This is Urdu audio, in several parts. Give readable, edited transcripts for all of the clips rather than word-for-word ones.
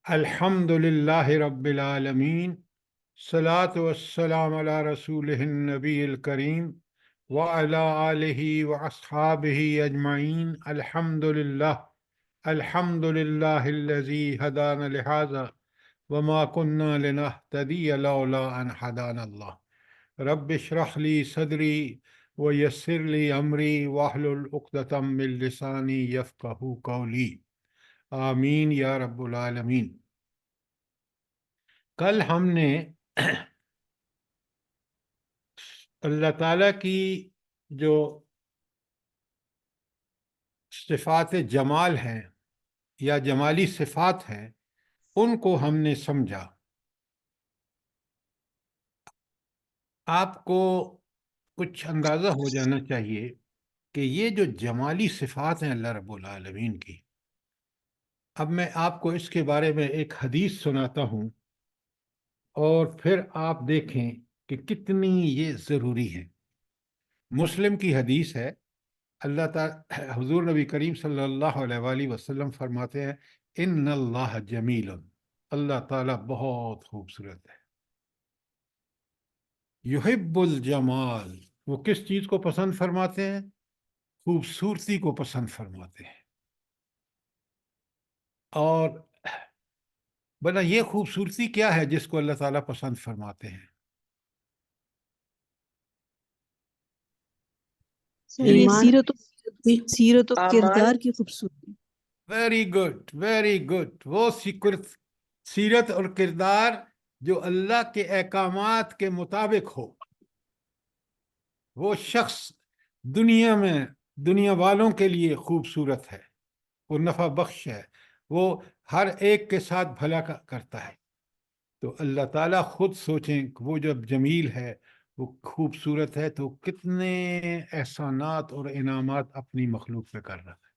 الحمد للہ رب العالمین، صلاۃ والسلام علی رسولہ النبی الکریم وعلی آلہ واصحابہ اجمعین۔ الحمد للہ الذی ہدانا لہذا وما كنا لنہتدی لولا ان ہدانا اللہ۔ رب اشرح لی صدری ویسر لی امری واحلل عقدۃ من لسانی یفقہوا قولی، آمین یا رب العالمین۔ کل ہم نے اللہ تعالیٰ کی جو صفات جمال ہیں یا جمالی صفات ہیں ان کو ہم نے سمجھا۔ آپ کو کچھ اندازہ ہو جانا چاہیے کہ یہ جو جمالی صفات ہیں اللہ رب العالمین کی، اب میں آپ کو اس کے بارے میں ایک حدیث سناتا ہوں اور پھر آپ دیکھیں کہ کتنی یہ ضروری ہے۔ مسلم کی حدیث ہے، اللہ تعالی حضور نبی کریم صلی اللہ علیہ وآلہ وسلم فرماتے ہیں ان اللہ جمیل، اللہ تعالیٰ بہت خوبصورت ہے۔ یحب الجمال، وہ کس چیز کو پسند فرماتے ہیں؟ خوبصورتی کو پسند فرماتے ہیں۔ اور بنا یہ خوبصورتی کیا ہے جس کو اللہ تعالیٰ پسند فرماتے ہیں؟ یہ سیرت و کردار کی خوبصورتی۔ Very good, very good. وہ سیرت اور کردار جو اللہ کے احکامات کے مطابق ہو، وہ شخص دنیا والوں کے لیے خوبصورت ہے، وہ نفع بخش ہے، وہ ہر ایک کے ساتھ بھلا کرتا ہے۔ تو اللہ تعالیٰ خود سوچیں کہ وہ جب جمیل ہے، وہ خوبصورت ہے، تو کتنے احسانات اور انعامات اپنی مخلوق پہ کر رہا ہے۔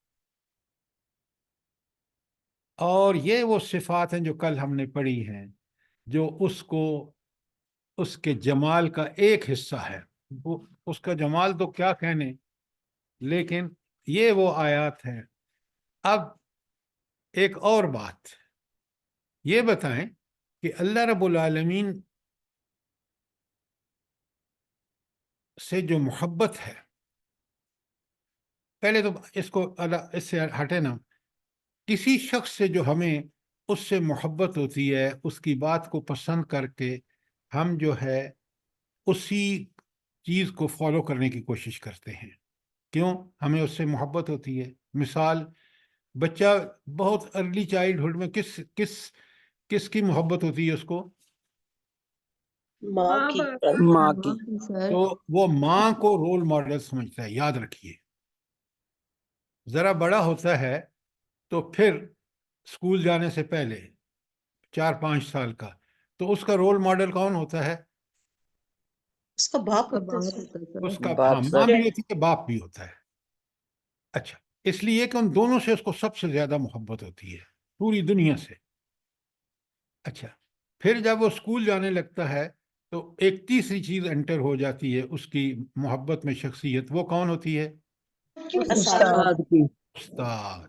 اور یہ وہ صفات ہیں جو کل ہم نے پڑھی ہیں، جو اس کے جمال کا ایک حصہ ہے۔ اس کا جمال تو کیا کہنے، لیکن یہ وہ آیات ہیں۔ اب ایک اور بات یہ بتائیں کہ اللہ رب العالمین سے جو محبت ہے، پہلے تو اس سے ہٹے نا، کسی شخص سے جو ہمیں اس سے محبت ہوتی ہے، اس کی بات کو پسند کر کے ہم جو ہے اسی چیز کو فالو کرنے کی کوشش کرتے ہیں۔ کیوں؟ ہمیں اس سے محبت ہوتی ہے۔ مثال، بچہ بہت ارلی چائلڈہڈ میں کس کی محبت ہوتی ہے اس کو؟ ماں کی۔ تو وہ ماں کو رول ماڈل سمجھتا ہے، یاد رکھیے۔ ذرا بڑا ہوتا ہے تو پھر اسکول جانے سے پہلے 4-5 سال کا، تو اس کا رول ماڈل کون ہوتا ہے؟ اس کا باپ اس کا ماں بھی ہوتی ہے، باپ بھی ہوتا ہے۔ اچھا، اس لیے کہ ان دونوں سے اس کو سب سے زیادہ محبت ہوتی ہے پوری دنیا سے۔ اچھا، پھر جب وہ اسکول جانے لگتا ہے تو ایک تیسری چیز انٹر ہو جاتی ہے اس کی محبت میں، شخصیت، وہ کون ہوتی ہے؟ استاد۔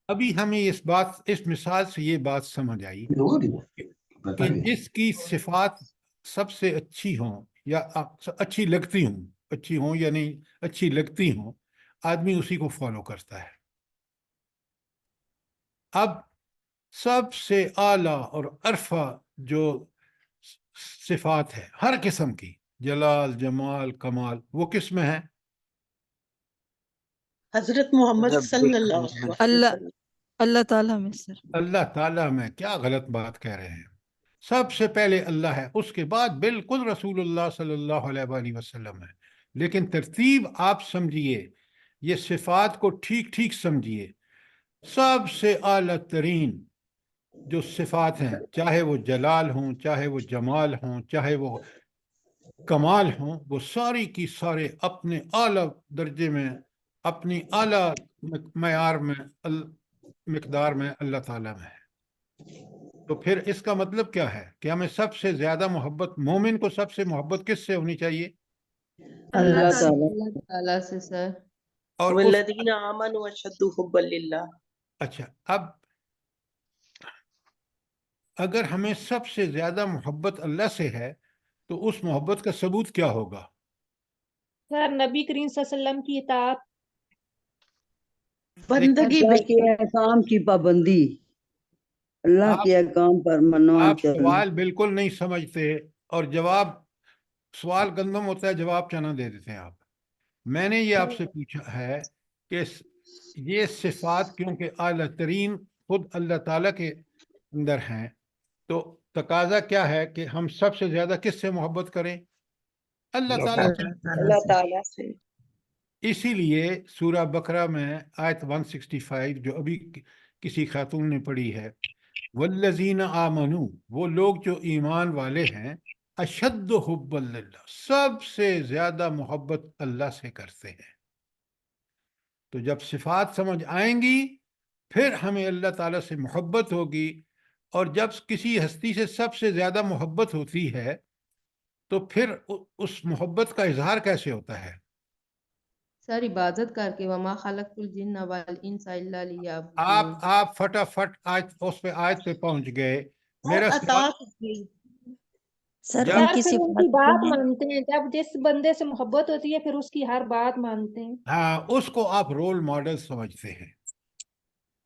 ابھی ہمیں اس مثال سے یہ بات سمجھ آئی کہ جس کی صفات سب سے اچھی ہوں یا اچھی ہوں یا نہیں اچھی لگتی ہوں، آدمی اسی کو فالو کرتا ہے۔ اب سب سے اعلیٰ اور عرفہ جو صفات ہے ہر قسم کی، جلال، جمال، کمال، وہ کس میں ہے؟ حضرت محمد صلی اللہ علیہ وسلم، اللہ تعالیٰ میں۔ سر اللہ تعالیٰ میں۔ کیا غلط بات کہہ رہے ہیں؟ سب سے پہلے اللہ ہے، اس کے بعد بالکل رسول اللہ صلی اللہ علیہ وآلہ وسلم ہے۔ لیکن ترتیب آپ سمجھیے، یہ صفات کو ٹھیک ٹھیک سمجھیے۔ سب سے اعلیٰ ترین جو صفات ہیں، چاہے وہ جلال ہوں، چاہے وہ جمال ہوں، چاہے وہ کمال ہوں، وہ ساری کی سارے اپنے اعلیٰ درجے میں، اپنی اعلیٰ معیار میں، مقدار میں اللہ تعالیٰ میں ہے۔ تو پھر اس کا مطلب کیا ہے کہ ہمیں سب سے زیادہ محبت، مومن کو سب سے محبت کس سے ہونی چاہیے؟ اللہ تعالیٰ سے۔ سر اور والذین آمنوا اشد حبا للہ۔ اچھا، اب اگر ہمیں سب سے زیادہ محبت اللہ سے ہے تو اس محبت کا ثبوت کیا ہوگا؟ سر نبی کریم صلی اللہ علیہ وسلم کی اطاعت، بندگی اللہ بھی کے احکام کی پابندی، اللہ آپ کے احکام پر منوان آپ چلنا۔ سوال بالکل نہیں سمجھتے اور جواب، سوال گندم ہوتا ہے، جواب چنا دے دیتے ہیں آپ۔ میں نے یہ آپ سے پوچھا ہے کہ یہ صفات کیونکہ اعلیٰ ترین خود اللہ تعالیٰ کے اندر ہیں، تو تقاضا کیا ہے کہ ہم سب سے زیادہ کس سے محبت کریں؟ اللہ تعالیٰ سے۔ اللہ تعالیٰ اللہ سے۔ تعالیٰ سے۔ اسی لیے سورہ بقرہ میں آیت 165 جو ابھی کسی خاتون نے پڑھی ہے، والذین آمنو، وہ لوگ جو ایمان والے ہیں، اشد حب اللہ، سب سے زیادہ محبت اللہ سے کرتے ہیں۔ تو جب صفات سمجھ آئیں گی پھر ہمیں اللہ تعالیٰ سے محبت ہوگی، اور جب کسی ہستی سے سب سے زیادہ محبت ہوتی ہے تو پھر اس محبت کا اظہار کیسے ہوتا ہے؟ سر عبادت کر کے وما خلقت الجن والانس الا لیعبدون۔ آپ فٹافٹ اس پہ آیت پہ پہنچ گئے۔ اور میرا سوال، اطاعت بھی۔ سر جب ان سر کی پھر ان صفات کی بات کو مانتے ہیں، جب جس بندے سے محبت ہوتی ہے پھر اس کی ہر بات مانتے ہیں۔ ہاں، اس کو آپ رول ماڈل سمجھتے ہیں۔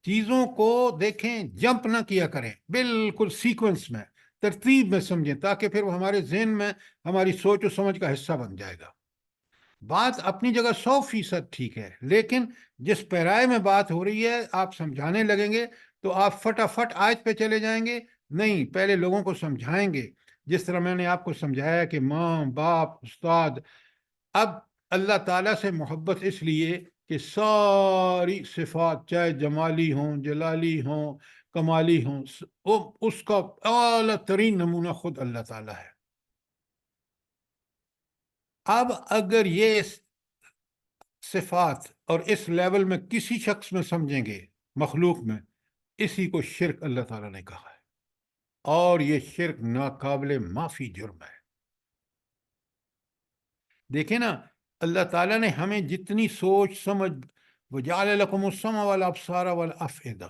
چیزوں کو دیکھیں، جمپ نہ کیا کریں، بالکل سیکوینس میں، ترتیب میں سمجھیں، تاکہ پھر وہ ہمارے ذہن میں ہماری سوچ و سمجھ کا حصہ بن جائے گا۔ بات اپنی جگہ 100% ٹھیک ہے، لیکن جس پیرائے میں بات ہو رہی ہے آپ سمجھانے لگیں گے تو آپ فٹافٹ آیت پہ چلے جائیں گے۔ نہیں، پہلے لوگوں کو سمجھائیں گے، جس طرح میں نے آپ کو سمجھایا کہ ماں باپ استاد۔ اب اللہ تعالیٰ سے محبت اس لیے کہ ساری صفات چاہے جمالی ہوں، جلالی ہوں، کمالی ہوں، اس کا اعلیٰ ترین نمونہ خود اللہ تعالیٰ ہے۔ اب اگر یہ صفات اور اس لیول میں کسی شخص میں سمجھیں گے، مخلوق میں، اسی کو شرک اللہ تعالیٰ نے کہا ہے، اور یہ شرک ناقابل معافی جرم ہے۔ دیکھیں نا، اللہ تعالیٰ نے ہمیں جتنی سوچ سمجھ، وَجَعَلَ لَكُمُ السَّمْعَ وَالْأَبْصَارَ وَالْأَفْئِدَةَ،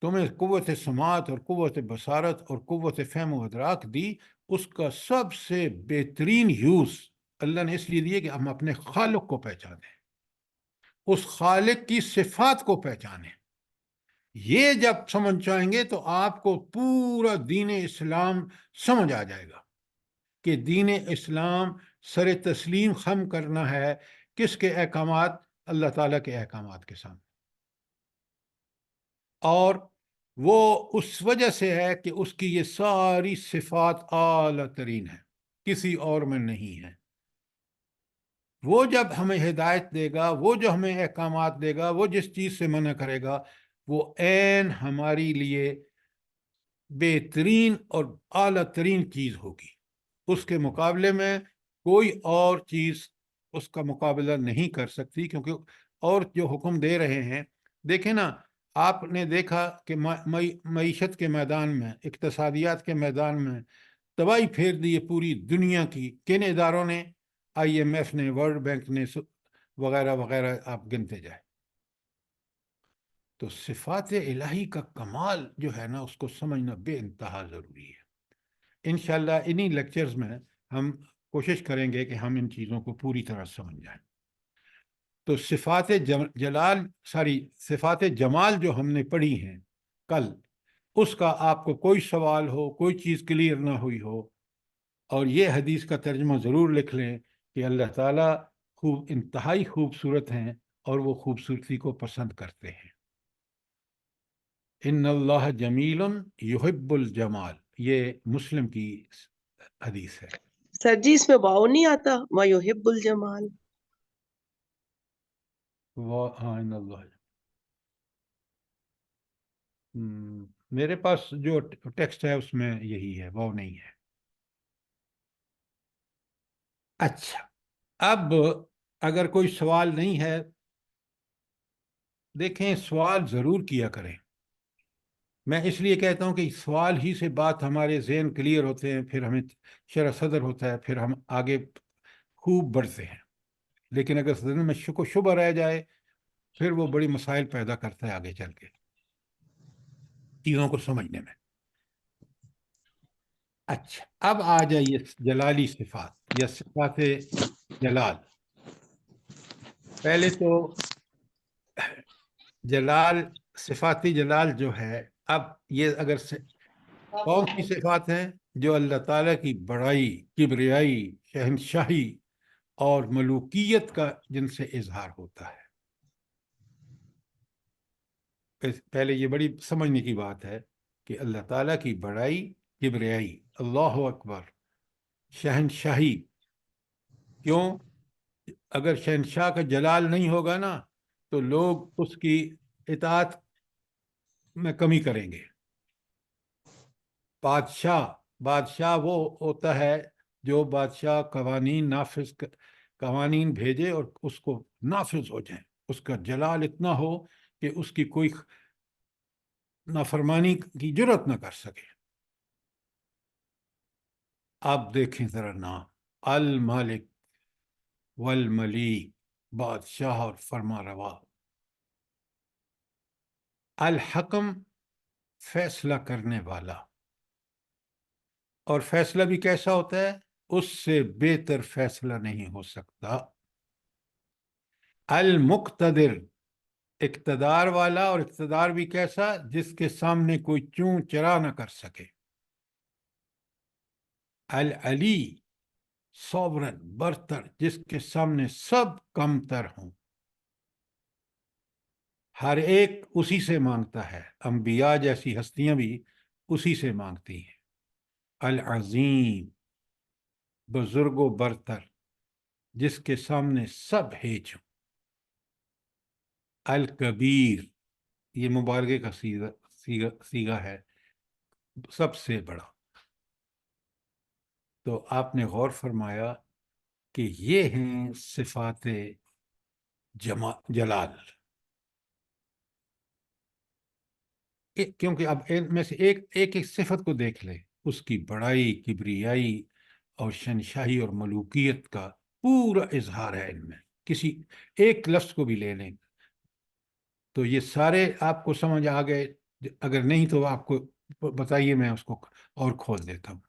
تمہیں قوت سماعت اور قوت بصارت اور قوت فہم و ادراک دی، اس کا سب سے بہترین یوز اللہ نے اس لیے دیے کہ ہم اپنے خالق کو پہچانیں، اس خالق کی صفات کو پہچانیں۔ یہ جب سمجھ جائیں گے تو آپ کو پورا دین اسلام سمجھ آ جائے گا کہ دین اسلام سر تسلیم خم کرنا ہے کس کے احکامات؟ اللہ تعالیٰ کے احکامات کے سامنے۔ اور وہ اس وجہ سے ہے کہ اس کی یہ ساری صفات اعلیٰ ترین ہیں، کسی اور میں نہیں ہے۔ وہ جب ہمیں ہدایت دے گا، وہ جو ہمیں احکامات دے گا، وہ جس چیز سے منع کرے گا، وہ عین ہماری لیے بہترین اور اعلیٰ ترین چیز ہوگی۔ اس کے مقابلے میں کوئی اور چیز اس کا مقابلہ نہیں کر سکتی، کیونکہ اور جو حکم دے رہے ہیں، دیکھیں نا، آپ نے دیکھا کہ معیشت کے میدان میں، اقتصادیات کے میدان میں تباہی پھیر دی ہے پوری دنیا کی۔ کن اداروں نے؟ IMF نے، ورلڈ بینک نے، وغیرہ وغیرہ، آپ گنتے جائیں۔ تو صفات الہی کا کمال جو ہے نا، اس کو سمجھنا بے انتہا ضروری ہے۔ انشاءاللہ انہی لیکچرز میں ہم کوشش کریں گے کہ ہم ان چیزوں کو پوری طرح سمجھ جائیں۔ تو صفات صفات جمال جو ہم نے پڑھی ہیں کل، اس کا آپ کو کوئی سوال ہو، کوئی چیز کلیئر نہ ہوئی ہو، اور یہ حدیث کا ترجمہ ضرور لکھ لیں کہ اللہ تعالیٰ انتہائی خوبصورت ہیں اور وہ خوبصورتی کو پسند کرتے ہیں۔ ان اللہ جمیل یحب الجمال، یہ مسلم کی حدیث ہے۔ سر جی اس میں واؤ نہیں آتا، وَيُحِبُّ الجمال؟ ہاں، ان اللہ، میرے پاس جو ٹیکسٹ ہے اس میں یہی ہے، وہ نہیں ہے۔ اچھا، اب اگر کوئی سوال نہیں ہے، دیکھیں سوال ضرور کیا کریں۔ میں اس لیے کہتا ہوں کہ سوال ہی سے بات ہمارے ذہن کلیئر ہوتے ہیں، پھر ہمیں شرح صدر ہوتا ہے، پھر ہم آگے خوب بڑھتے ہیں۔ لیکن اگر ذہن میں شک و شبہ رہ جائے پھر وہ بڑی مسائل پیدا کرتا ہے آگے چل کے چیزوں کو سمجھنے میں۔ اچھا اب آ جائیے جلالی صفات یا صفات جلال. پہلے تو جلال صفاتی جلال جو ہے، اب یہ اگر کون سی صفات ہیں جو اللہ تعالیٰ کی بڑائی، کبریائی، شہنشاہی اور ملوکیت کا جن سے اظہار ہوتا ہے. پہلے یہ بڑی سمجھنے کی بات ہے کہ اللہ تعالیٰ کی بڑائی، کبریائی، اللہ اکبر، شہنشاہی. کیوں؟ اگر شہنشاہ کا جلال نہیں ہوگا نا تو لوگ اس کی اطاعت میں کمی کریں گے. بادشاہ وہ ہوتا ہے جو بادشاہ قوانین بھیجے اور اس کو نافذ ہو جائیں. اس کا جلال اتنا ہو کہ اس کی کوئی نافرمانی کی جرت نہ کر سکے. آپ دیکھیں ذرا نام المالک والملیک، بادشاہ اور فرما روا. الحکم، فیصلہ کرنے والا. اور فیصلہ بھی کیسا ہوتا ہے؟ اس سے بہتر فیصلہ نہیں ہو سکتا. المقتدر، اقتدار والا، اور اقتدار بھی کیسا؟ جس کے سامنے کوئی چوں چرا نہ کر سکے. العلی، سوورن، برتر، جس کے سامنے سب کم تر ہوں. ہر ایک اسی سے مانگتا ہے. انبیاء جیسی ہستیاں بھی اسی سے مانگتی ہیں. العظیم، بزرگ و برتر، جس کے سامنے سب ہیج ہوں. الکبیر، یہ مبالغے کا صیغہ ہے، سب سے بڑا. تو آپ نے غور فرمایا کہ یہ ہیں صفات جلال. کیونکہ اب ان میں سے ایک ایک صفت کو دیکھ لیں، اس کی بڑائی، کبریائی اور شنشاہی اور ملوکیت کا پورا اظہار ہے ان میں. کسی ایک لفظ کو بھی لے لیں تو یہ سارے آپ کو سمجھ آ گئے. اگر نہیں تو آپ کو بتائیے، میں اس کو اور کھول دیتا ہوں.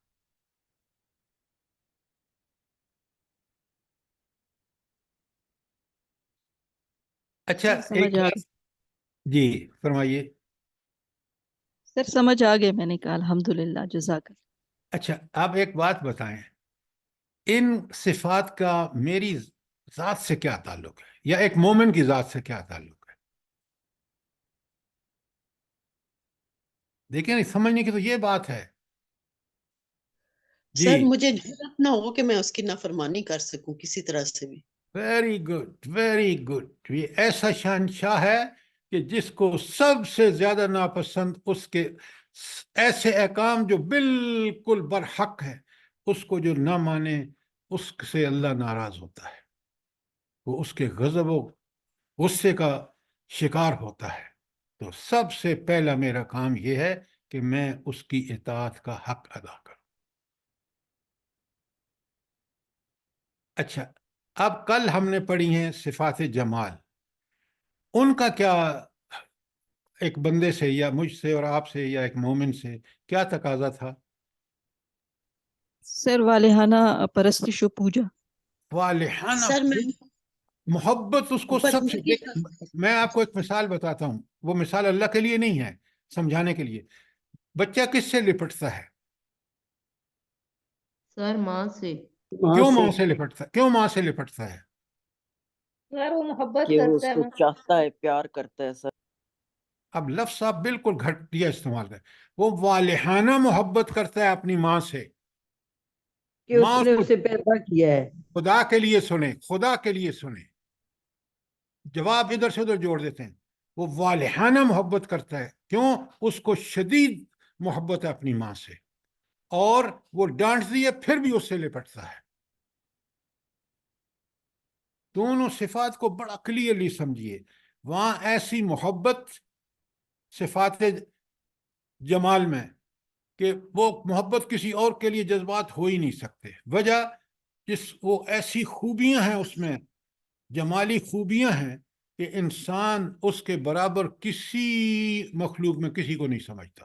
اچھا سر سمجھ آ گئی. جی فرمائیے. سر سمجھ آ گئے، میں نے کہا الحمدللہ، جزاک اللہ. اچھا آپ ایک بات بتائیں، ان صفات کا میری ذات سے کیا تعلق ہے، یا ایک مومن کی ذات سے کیا تعلق ہے؟ دیکھیں سمجھنے کی تو یہ بات ہے. جی سر مجھے جرأت نہ ہو کہ میں اس کی نافرمانی کر سکوں کسی طرح سے بھی. Very good, very good. یہ ایسا شہنشاہ ہے کہ جس کو سب سے زیادہ ناپسند اس کے ایسے احکام جو بالکل برحق ہے، اس کو جو نہ مانے اس سے اللہ ناراض ہوتا ہے، وہ اس کے غضب و غصے کا شکار ہوتا ہے. تو سب سے پہلا میرا کام یہ ہے کہ میں اس کی اطاعت کا حق ادا کروں. اچھا اب کل ہم نے پڑھی ہیں صفات جمال. ان کا کیا ایک بندے سے یا مجھ سے اور آپ سے یا ایک مومن سے کیا تقاضا تھا؟ سر والہانہ پرستش و پوجا. والہانہ سر میں محبت. اس کو سب سے میں آپ کو ایک مثال بتاتا ہوں، وہ مثال اللہ کے لیے نہیں ہے، سمجھانے کے لیے. بچہ کس سے لپٹتا ہے؟ سر ماں سے. کیوں ماں سے لپٹتا ہے؟ کیوں ماں سے لپٹتا ہے؟ سر وہ محبت کہ وہ کرتا اس ہے کو ماں. چاہتا ہے، پیار کرتا ہے سر. اب لفظ آپ بالکل گھٹیا استعمال کریں. وہ والہانہ محبت کرتا ہے اپنی ماں سے. کہ اس ماں نے کو اسے پیدا کیا ہے. خدا کے لیے سنیں، خدا کے لیے سنیں، جواب ادھر سے ادھر جوڑ دیتے ہیں. وہ والہانہ محبت کرتا ہے. کیوں؟ اس کو شدید محبت ہے اپنی ماں سے، اور وہ ڈانٹتی ہے پھر بھی اس سے لپٹتا ہے. دونوں صفات کو بڑا کلیئرلی سمجھیے. وہاں ایسی محبت صفات جمال میں کہ وہ محبت کسی اور کے لیے جذبات ہو ہی نہیں سکتے. وجہ وہ ایسی خوبیاں ہیں اس میں، جمالی خوبیاں ہیں کہ انسان اس کے برابر کسی مخلوق میں کسی کو نہیں سمجھتا.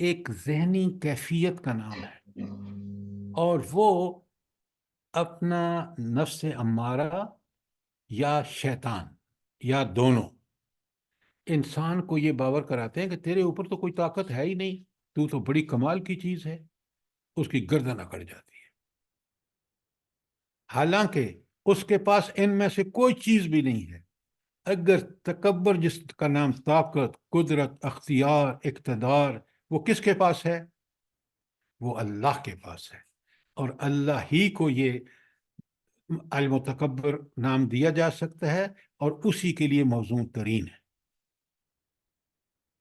ایک ذہنی کیفیت کا نام ہے، اور وہ اپنا نفس امارہ یا شیطان یا دونوں انسان کو یہ باور کراتے ہیں کہ تیرے اوپر تو کوئی طاقت ہے ہی نہیں، تو تو بڑی کمال کی چیز ہے، اس کی گردن اکڑ جاتی ہے، حالانکہ اس کے پاس ان میں سے کوئی چیز بھی نہیں ہے۔ اگر تکبر جس کا نام طاقت، قدرت، اختیار، اقتدار، وہ کس کے پاس ہے؟ وہ اللہ کے پاس ہے، اور اللہ ہی کو یہ المتکبر نام دیا جا سکتا ہے، اور اسی کے لیے موزوں ترین ہے۔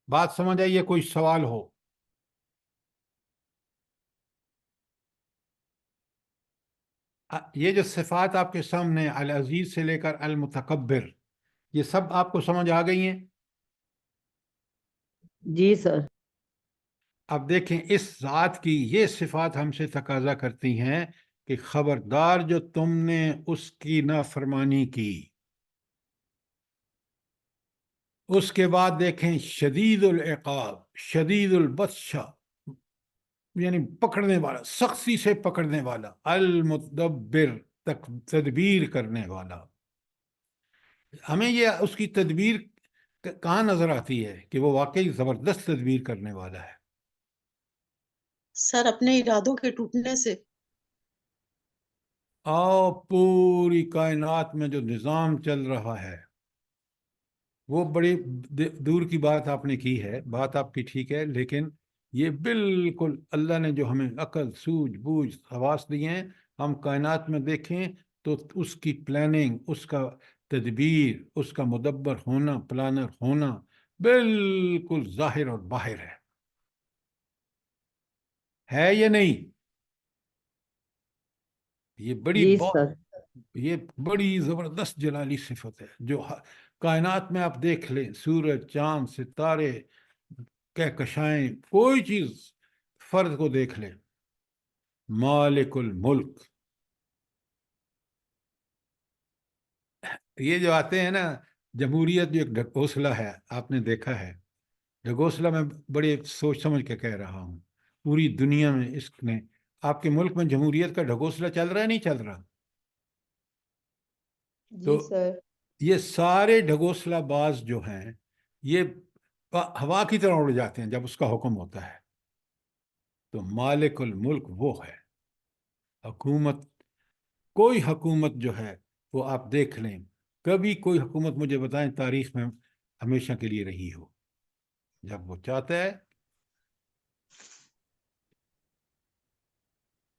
بات سمجھ آئیے؟ کوئی سوال ہو؟ یہ جو صفات آپ کے سامنے العزیز سے لے کر المتکبر، یہ سب آپ کو سمجھ آ گئی ہیں؟ جی سر۔ اب دیکھیں، اس ذات کی یہ صفات ہم سے تقاضا کرتی ہیں کہ خبردار جو تم نے اس کی نافرمانی کی، اس کے بعد دیکھیں شدید العقاب، شدید البطشہ، یعنی پکڑنے والا، سختی سے پکڑنے والا، المتدبر، تدبیر کرنے والا۔ ہمیں یہ اس کی تدبیر کہاں نظر آتی ہے کہ وہ واقعی زبردست تدبیر کرنے والا ہے؟ سر اپنے ارادوں کے ٹوٹنے سے۔ پوری کائنات میں جو نظام چل رہا ہے، وہ بڑی دور کی بات آپ نے کی ہے، بات آپ کی ٹھیک ہے، لیکن یہ بالکل اللہ نے جو ہمیں عقل، سوجھ بوجھ، حواس دیے ہیں، ہم کائنات میں دیکھیں تو اس کی پلاننگ، اس کا تدبیر، اس کا مدبر ہونا، پلانر ہونا بالکل ظاہر اور باہر ہے یا نہیں؟ یہ جی سر۔ یہ بڑی زبردست جلالی صفت ہے، جو کائنات میں آپ دیکھ لیں، سورج، چاند، ستارے، کہکشائیں، کوئی چیز، فرد کو دیکھ لیں، مالک الملک۔ یہ جو آتے ہیں نا، جمہوریت جو ایک ڈھکوسلہ ہے، آپ نے دیکھا ہے، ڈھکوسلہ میں بڑے سوچ سمجھ کے کہہ رہا ہوں، پوری دنیا میں اس نے، آپ کے ملک میں جمہوریت کا ڈھکوسلہ چل رہا ہے نہیں چل رہا؟ جی سر۔ یہ سارے ڈھگوسلہ باز جو ہیں، یہ ہوا کی طرح اڑ جاتے ہیں جب اس کا حکم ہوتا ہے۔ تو مالک الملک وہ ہے۔ حکومت، کوئی حکومت جو ہے وہ آپ دیکھ لیں، کبھی کوئی حکومت مجھے بتائیں تاریخ میں ہمیشہ کے لیے رہی ہو؟ جب وہ چاہتا ہے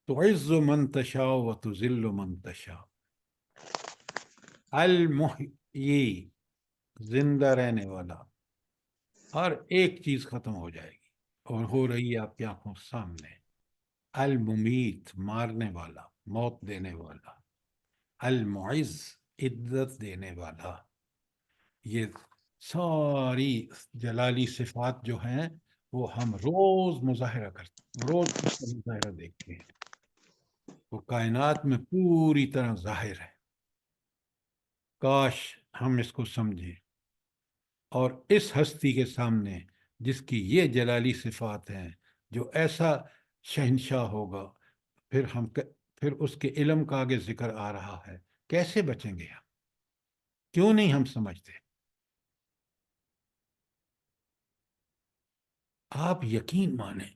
تعز من تشاء و تذل من تشاء، المحیی، زندہ رہنے والا، ہر ایک چیز ختم ہو جائے گی اور ہو رہی ہے آپ کی آنکھوں سامنے، الممیت، مارنے والا، موت دینے والا، المعز، عزت دینے والا۔ یہ ساری جلالی صفات جو ہیں وہ ہم روز مظاہرہ کرتے، روز اس کا مظاہرہ دیکھتے ہیں، وہ کائنات میں پوری طرح ظاہر ہے۔ کاش ہم اس کو سمجھیں، اور اس ہستی کے سامنے جس کی یہ جلالی صفات ہیں، جو ایسا شہنشاہ ہوگا، پھر اس کے علم کا آگے ذکر آ رہا ہے، کیسے بچیں گے ہم؟ کیوں نہیں ہم سمجھتے؟ آپ یقین مانیں،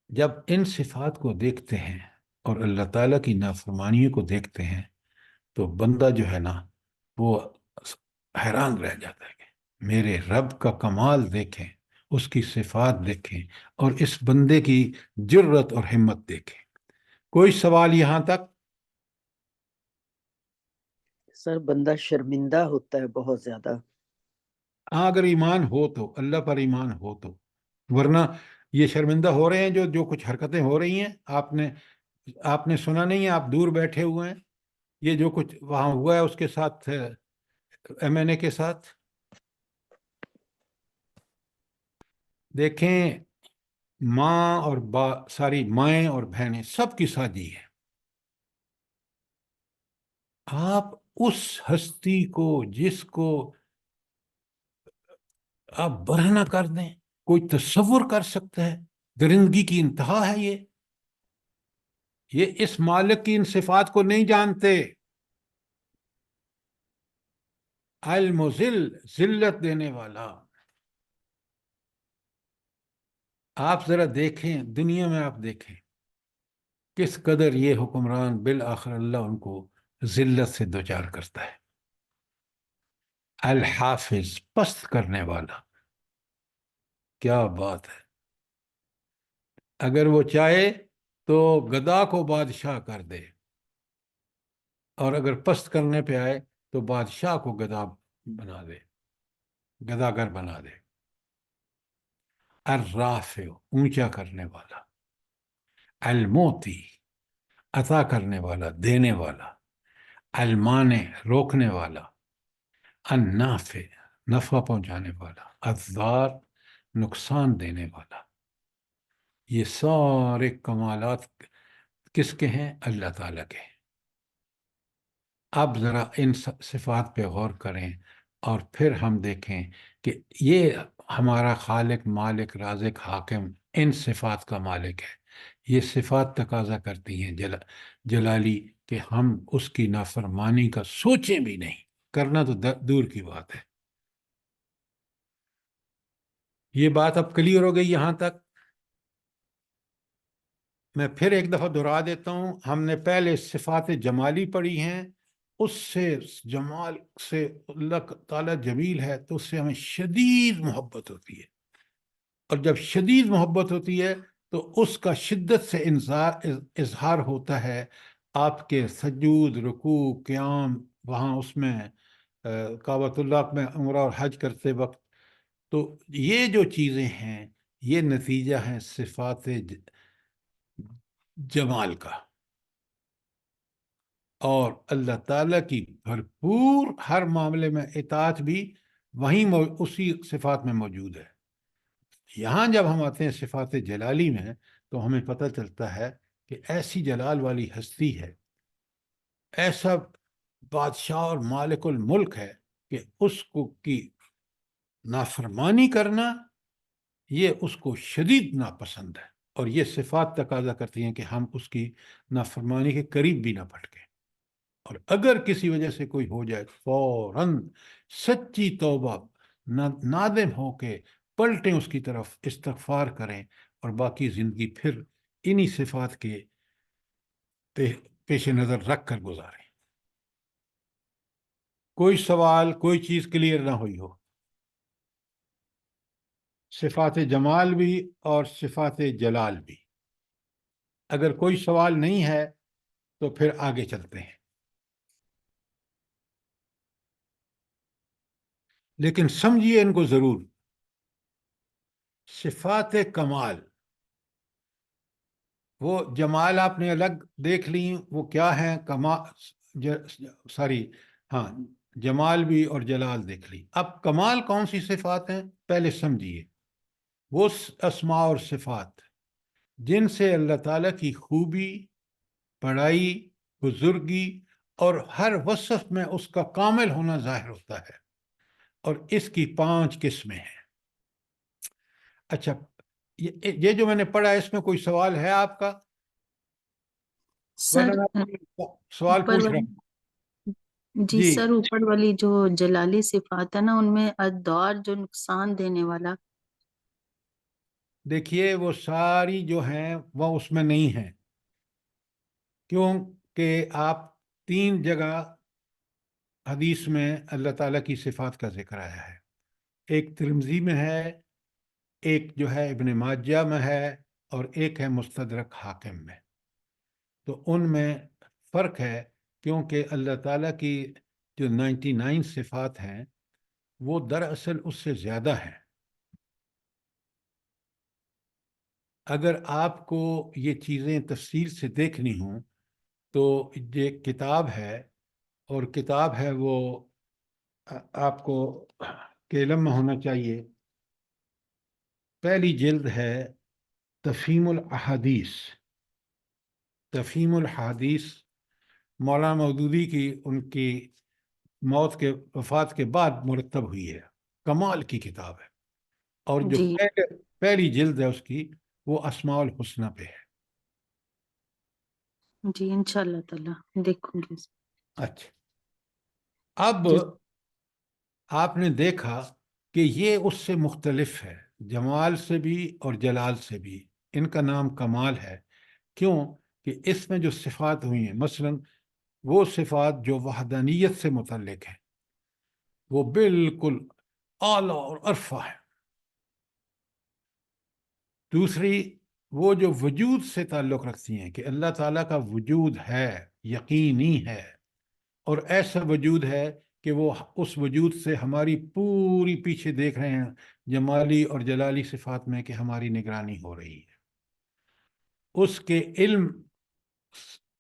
جب ان صفات کو دیکھتے ہیں اور اللہ تعالیٰ کی نافرمانیوں کو دیکھتے ہیں، تو بندہ جو ہے نا، وہ حیران رہ جاتا ہے کہ میرے رب کا کمال دیکھیں، اس کی صفات دیکھیں، اور اس بندے کی جرت اور ہمت دیکھیں۔ کوئی سوال یہاں تک؟ سر بندہ شرمندہ ہوتا ہے بہت زیادہ۔ ہاں، اگر ایمان ہو تو، اللہ پر ایمان ہو تو، ورنہ یہ شرمندہ ہو رہے ہیں جو کچھ حرکتیں ہو رہی ہیں، آپ نے سنا نہیں ہے، آپ دور بیٹھے ہوئے ہیں، یہ جو کچھ وہاں ہوا ہے اس کے ساتھ، ایم این اے کے ساتھ، دیکھیں، ماں اور ساری مائیں اور بہنیں سب کی سازی ہے۔ آپ اس ہستی کو، جس کو آپ برہنہ کر دیں، کوئی تصور کر سکتا ہے؟ درندگی کی انتہا ہے یہ اس مالک کی ان صفات کو نہیں جانتے. المذل، ذلت دینے والا. آپ ذرا دیکھیں دنیا میں، آپ دیکھیں کس قدر یہ حکمران بالآخر اللہ ان کو ذلت سے دوچار کرتا ہے. الحافظ، پست کرنے والا. کیا بات ہے! اگر وہ چاہے تو گدا کو بادشاہ کر دے، اور اگر پست کرنے پہ آئے تو بادشاہ کو گدا بنا دے، گداگر بنا دے. الرافع، اونچا کرنے والا. الموتی، عطا کرنے والا، دینے والا. المانع، روکنے والا. النافع، نفع پہنچانے والا. الضار، نقصان دینے والا. یہ سارے کمالات کس کے ہیں؟ اللہ تعالیٰ کے ہیں. اب ذرا ان صفات پہ غور کریں اور پھر ہم دیکھیں کہ یہ ہمارا خالق، مالک، رازق، حاکم ان صفات کا مالک ہے. یہ صفات تقاضا کرتی ہیں جلالی کہ ہم اس کی نافرمانی کا سوچیں بھی نہیں، کرنا تو دور کی بات ہے. یہ بات اب کلیئر ہو گئی یہاں تک؟ میں پھر ایک دفعہ دہرا دیتا ہوں. ہم نے پہلے صفات جمالی پڑھی ہیں. اس سے جمال سے اللہ تعالیٰ جمیل ہے تو اس سے ہمیں شدید محبت ہوتی ہے، اور جب شدید محبت ہوتی ہے تو اس کا شدت سے اظہار ہوتا ہے آپ کے سجود، رکوع، قیام، وہاں اس میں کعبۃ اللہ میں عمرہ اور حج کرتے وقت. تو یہ جو چیزیں ہیں یہ نتیجہ ہیں صفات جمال کا، اور اللہ تعالیٰ کی بھرپور ہر معاملے میں اطاعت بھی وہیں اسی صفات میں موجود ہے. یہاں جب ہم آتے ہیں صفات جلالی میں تو ہمیں پتہ چلتا ہے کہ ایسی جلال والی ہستی ہے، ایسا بادشاہ اور مالک الملک ہے کہ اس کو کی نافرمانی کرنا یہ اس کو شدید ناپسند ہے، اور یہ صفات تقاضا کرتی ہیں کہ ہم اس کی نافرمانی کے قریب بھی نہ پھٹکیں. اور اگر کسی وجہ سے کوئی ہو جائے فوراً سچی توبہ، نادم ہو کے پلٹیں اس کی طرف، استغفار کریں، اور باقی زندگی پھر انہی صفات کے پیش نظر رکھ کر گزاریں. کوئی سوال، کوئی چیز کلیئر نہ ہوئی ہو؟ صفات جمال بھی اور صفات جلال بھی. اگر کوئی سوال نہیں ہے تو پھر آگے چلتے ہیں. لیکن سمجھیے ان کو ضرور. صفات کمال، وہ جمال آپ نے الگ دیکھ لی، وہ کیا ہیں؟ ہاں، جمال بھی اور جلال دیکھ لی. اب کمال کون سی صفات ہیں پہلے سمجھیے. وہ اسماء اور صفات جن سے اللہ تعالیٰ کی خوبی، بڑائی، بزرگی اور ہر وصف میں اس کا کامل ہونا ظاہر ہوتا ہے، اور اس کی 5 قسمیں ہیں. اچھا، یہ جو میں نے پڑھا ہے اس میں کوئی سوال ہے آپ کا؟ سر ورنہ میں سوال اوپر پوچھ رہا والی ہوں. جی سر، اوپر والی جو جلالی صفات ہے نا، ان میں الدار جو نقصان دینے والا. دیکھیے وہ ساری جو ہیں وہ اس میں نہیں ہیں، کیونکہ آپ 3 جگہ حدیث میں اللہ تعالیٰ کی صفات کا ذکر آیا ہے. ایک ترمذی میں ہے، ایک جو ہے ابن ماجہ میں ہے، اور ایک ہے مستدرک حاکم میں. تو ان میں فرق ہے، کیونکہ اللہ تعالیٰ کی جو 99 صفات ہیں وہ دراصل اس سے زیادہ ہیں. اگر آپ کو یہ چیزیں تفصیل سے دیکھنی ہوں تو یہ کتاب ہے، اور کتاب ہے وہ آپ کو کے علم میں ہونا چاہیے. پہلی جلد ہے تفہیم الاحادیث. تفہیم الحادیث مولانا مودودی کی ان کی موت کے وفات کے بعد مرتب ہوئی ہے. کمال کی کتاب ہے. اور جو جی پہلی جلد ہے اس کی وہ اسماء الحسنہ پہ ہے. جی انشاءاللہ تعالی دیکھوں گی. اچھا، اب جی آپ نے دیکھا کہ یہ اس سے مختلف ہے، جمال سے بھی اور جلال سے بھی. ان کا نام کمال ہے. کیوں؟ کہ اس میں جو صفات ہوئی ہیں، مثلا وہ صفات جو وحدانیت سے متعلق ہیں وہ بالکل اعلیٰ اور عرفہ ہے. دوسری وہ جو وجود سے تعلق رکھتی ہیں کہ اللہ تعالیٰ کا وجود ہے، یقینی ہے، اور ایسا وجود ہے کہ وہ اس وجود سے ہماری پوری پیچھے دیکھ رہے ہیں جمالی اور جلالی صفات میں کہ ہماری نگرانی ہو رہی ہے. اس کے علم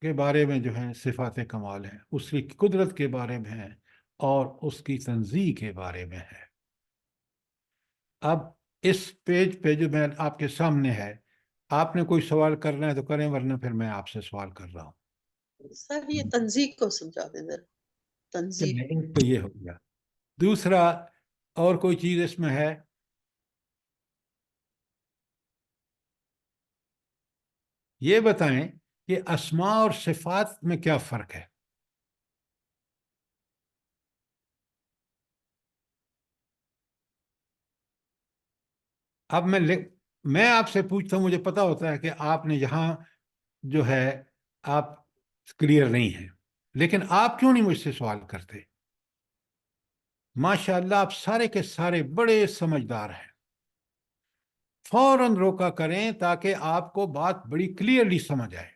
کے بارے میں جو ہیں صفات کمال ہیں، اس کی قدرت کے بارے میں ہیں، اور اس کی تنزیہ کے بارے میں ہے. اب اس پیج پہ جو میں آپ کے سامنے ہے، آپ نے کوئی سوال کرنا ہے تو کریں، ورنہ پھر میں آپ سے سوال کر رہا ہوں. سر یہ تنظیم کو سمجھا دیں ذرا. تنظیم چلیں، تو یہ ہو گیا. دوسرا اور کوئی چیز اس میں ہے؟ یہ بتائیں کہ اسماء اور صفات میں کیا فرق ہے؟ اب میں آپ سے پوچھتا ہوں، مجھے پتا ہوتا ہے کہ آپ نے یہاں جو ہے آپ کلیئر نہیں ہیں، لیکن آپ کیوں نہیں مجھ سے سوال کرتے؟ ماشاءاللہ آپ سارے کے سارے بڑے سمجھدار ہیں. فوراً روکا کریں تاکہ آپ کو بات بڑی کلیئرلی سمجھ آئے.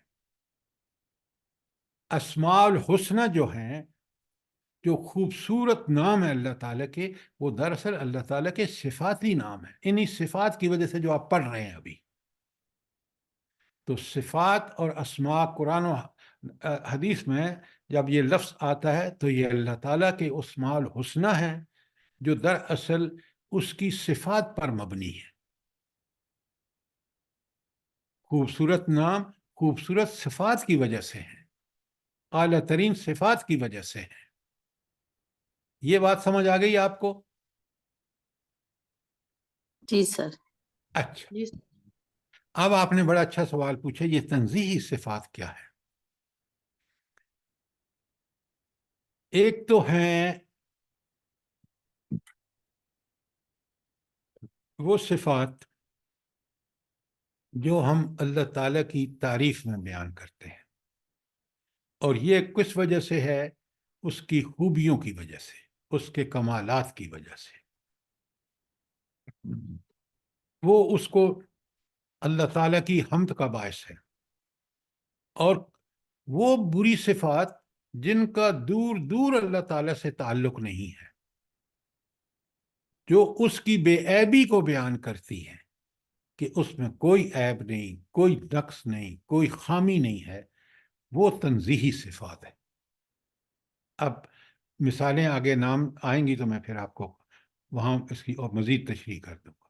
اسماء الحسنہ جو ہیں، جو خوبصورت نام ہے اللہ تعالیٰ کے، وہ دراصل اللہ تعالیٰ کے صفاتی نام ہیں. انہی صفات کی وجہ سے جو آپ پڑھ رہے ہیں ابھی. تو صفات اور اسماء قرآن و حدیث میں جب یہ لفظ آتا ہے تو یہ اللہ تعالیٰ کے اسماء الحسنہ ہیں جو دراصل اس کی صفات پر مبنی ہے. خوبصورت نام خوبصورت صفات کی وجہ سے ہیں، اعلیٰ ترین صفات کی وجہ سے ہیں. یہ بات سمجھ آ گئی آپ کو؟ جی سر. اچھا، جی اب آپ نے بڑا اچھا سوال پوچھا، یہ تنزیہی صفات کیا ہے؟ ایک تو ہیں وہ صفات جو ہم اللہ تعالیٰ کی تعریف میں بیان کرتے ہیں، اور یہ کس وجہ سے ہے؟ اس کی خوبیوں کی وجہ سے، اس کے کمالات کی وجہ سے. وہ اس کو اللہ تعالیٰ کی حمد کا باعث ہے. اور وہ بری صفات جن کا دور دور اللہ تعالیٰ سے تعلق نہیں ہے، جو اس کی بے عیبی کو بیان کرتی ہیں کہ اس میں کوئی عیب نہیں، کوئی نقص نہیں، کوئی خامی نہیں ہے، وہ تنزیہی صفات ہے. اب مثالیں آگے نام آئیں گی تو میں پھر آپ کو وہاں اس کی اور مزید تشریح کر دوں گا.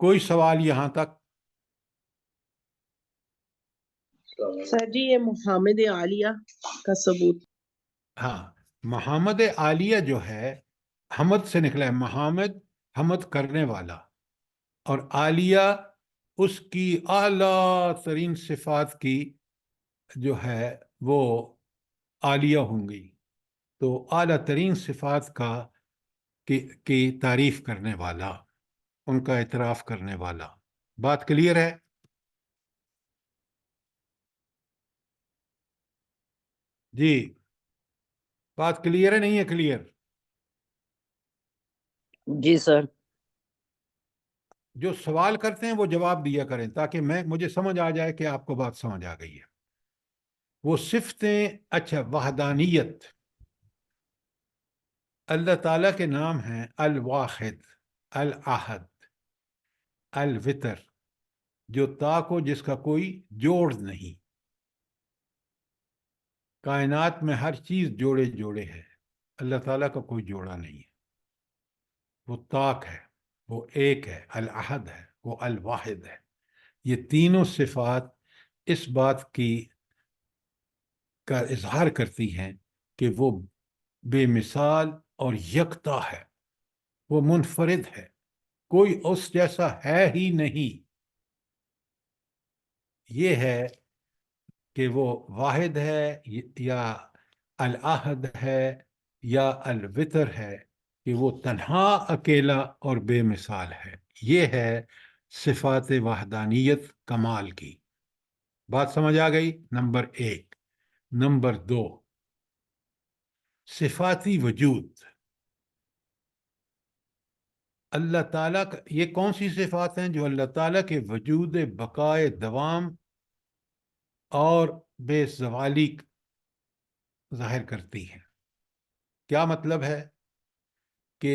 کوئی سوال یہاں تک؟ سر جی یہ محمد عالیہ کا ثبوت. ہاں، محمد عالیہ جو ہے حمد سے نکلا ہے، محمد حمد کرنے والا، اور عالیہ اس کی اعلیٰ ترین صفات کی جو ہے وہ عالیہ ہوں گی. تو اعلیٰ ترین صفات کی تعریف کرنے والا، ان کا اعتراف کرنے والا. بات کلیئر ہے؟ جی، بات کلیئر ہے نہیں ہے کلیئر؟ جی سر. جو سوال کرتے ہیں وہ جواب دیا کریں تاکہ مجھے سمجھ آ جائے کہ آپ کو بات سمجھ آ گئی ہے. وہ صفتیں، اچھا، وحدانیت، اللہ تعالیٰ کے نام ہیں الواحد، الاحد، الوتر، جو طاق ہو، جس کا کوئی جوڑ نہیں. کائنات میں ہر چیز جوڑے جوڑے ہے، اللہ تعالیٰ کا کوئی جوڑا نہیں ہے. وہ طاق ہے، وہ ایک ہے، الاحد ہے، وہ الواحد ہے. یہ تینوں صفات اس بات کا اظہار کرتی ہیں کہ وہ بے مثال اور یکتا ہے، وہ منفرد ہے. کوئی اس جیسا ہے ہی نہیں. یہ ہے کہ وہ واحد ہے یا الاحد ہے یا الوتر ہے، کہ وہ تنہا اکیلا اور بے مثال ہے. یہ ہے صفات وحدانیت کمال کی. بات سمجھ آ گئی؟ نمبر 1. نمبر 2، صفاتی وجود. اللہ تعالیٰ کا یہ کون سی صفات ہیں جو اللہ تعالیٰ کے وجود بقائے دوام اور بے زوالی ظاہر کرتی ہیں؟ کیا مطلب ہے؟ کہ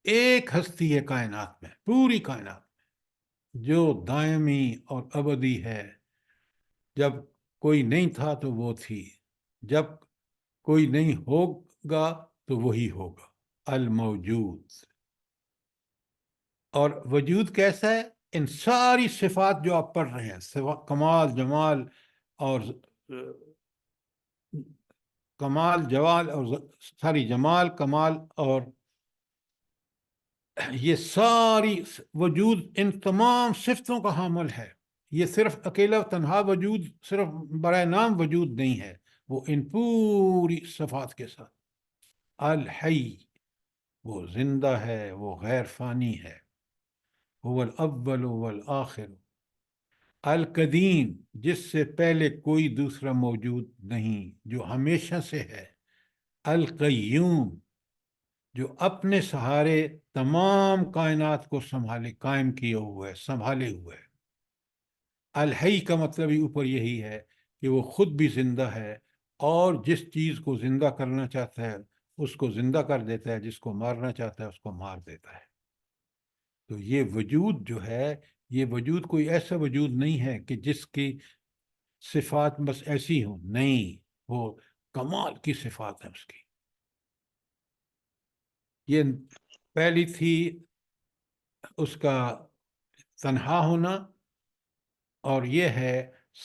ایک ہستی ہے کائنات میں، پوری کائنات میں، جو دائمی اور ابدی ہے. جب کوئی نہیں تھا تو وہ تھی، جب کوئی نہیں ہوگا تو وہی ہوگا. الموجود. اور وجود کیسا ہے؟ ان ساری صفات جو آپ پڑھ رہے ہیں، کمال، جمال اور کمال، جوال اور ساری جمال، کمال اور یہ ساری وجود ان تمام صفتوں کا حامل ہے. یہ صرف اکیلا تنہا وجود، صرف برائے نام وجود نہیں ہے، وہ ان پوری صفات کے ساتھ. الحی، وہ زندہ ہے، وہ غیر فانی ہے. هو الاول والآخر. القدیم، جس سے پہلے کوئی دوسرا موجود نہیں، جو ہمیشہ سے ہے. القیوم، جو اپنے سہارے تمام کائنات کو قائم کیے ہوئے ہے، سنبھالے ہوئے ہے. الحی کا مطلب ہی اوپر یہی ہے کہ وہ خود بھی زندہ ہے، اور جس چیز کو زندہ کرنا چاہتا ہے اس کو زندہ کر دیتا ہے، جس کو مارنا چاہتا ہے اس کو مار دیتا ہے. تو یہ وجود جو ہے، یہ وجود کوئی ایسا وجود نہیں ہے کہ جس کی صفات بس ایسی ہوں، نہیں، وہ کمال کی صفات ہے اس کی. یہ پہلی تھی اس کا تنہا ہونا، اور یہ ہے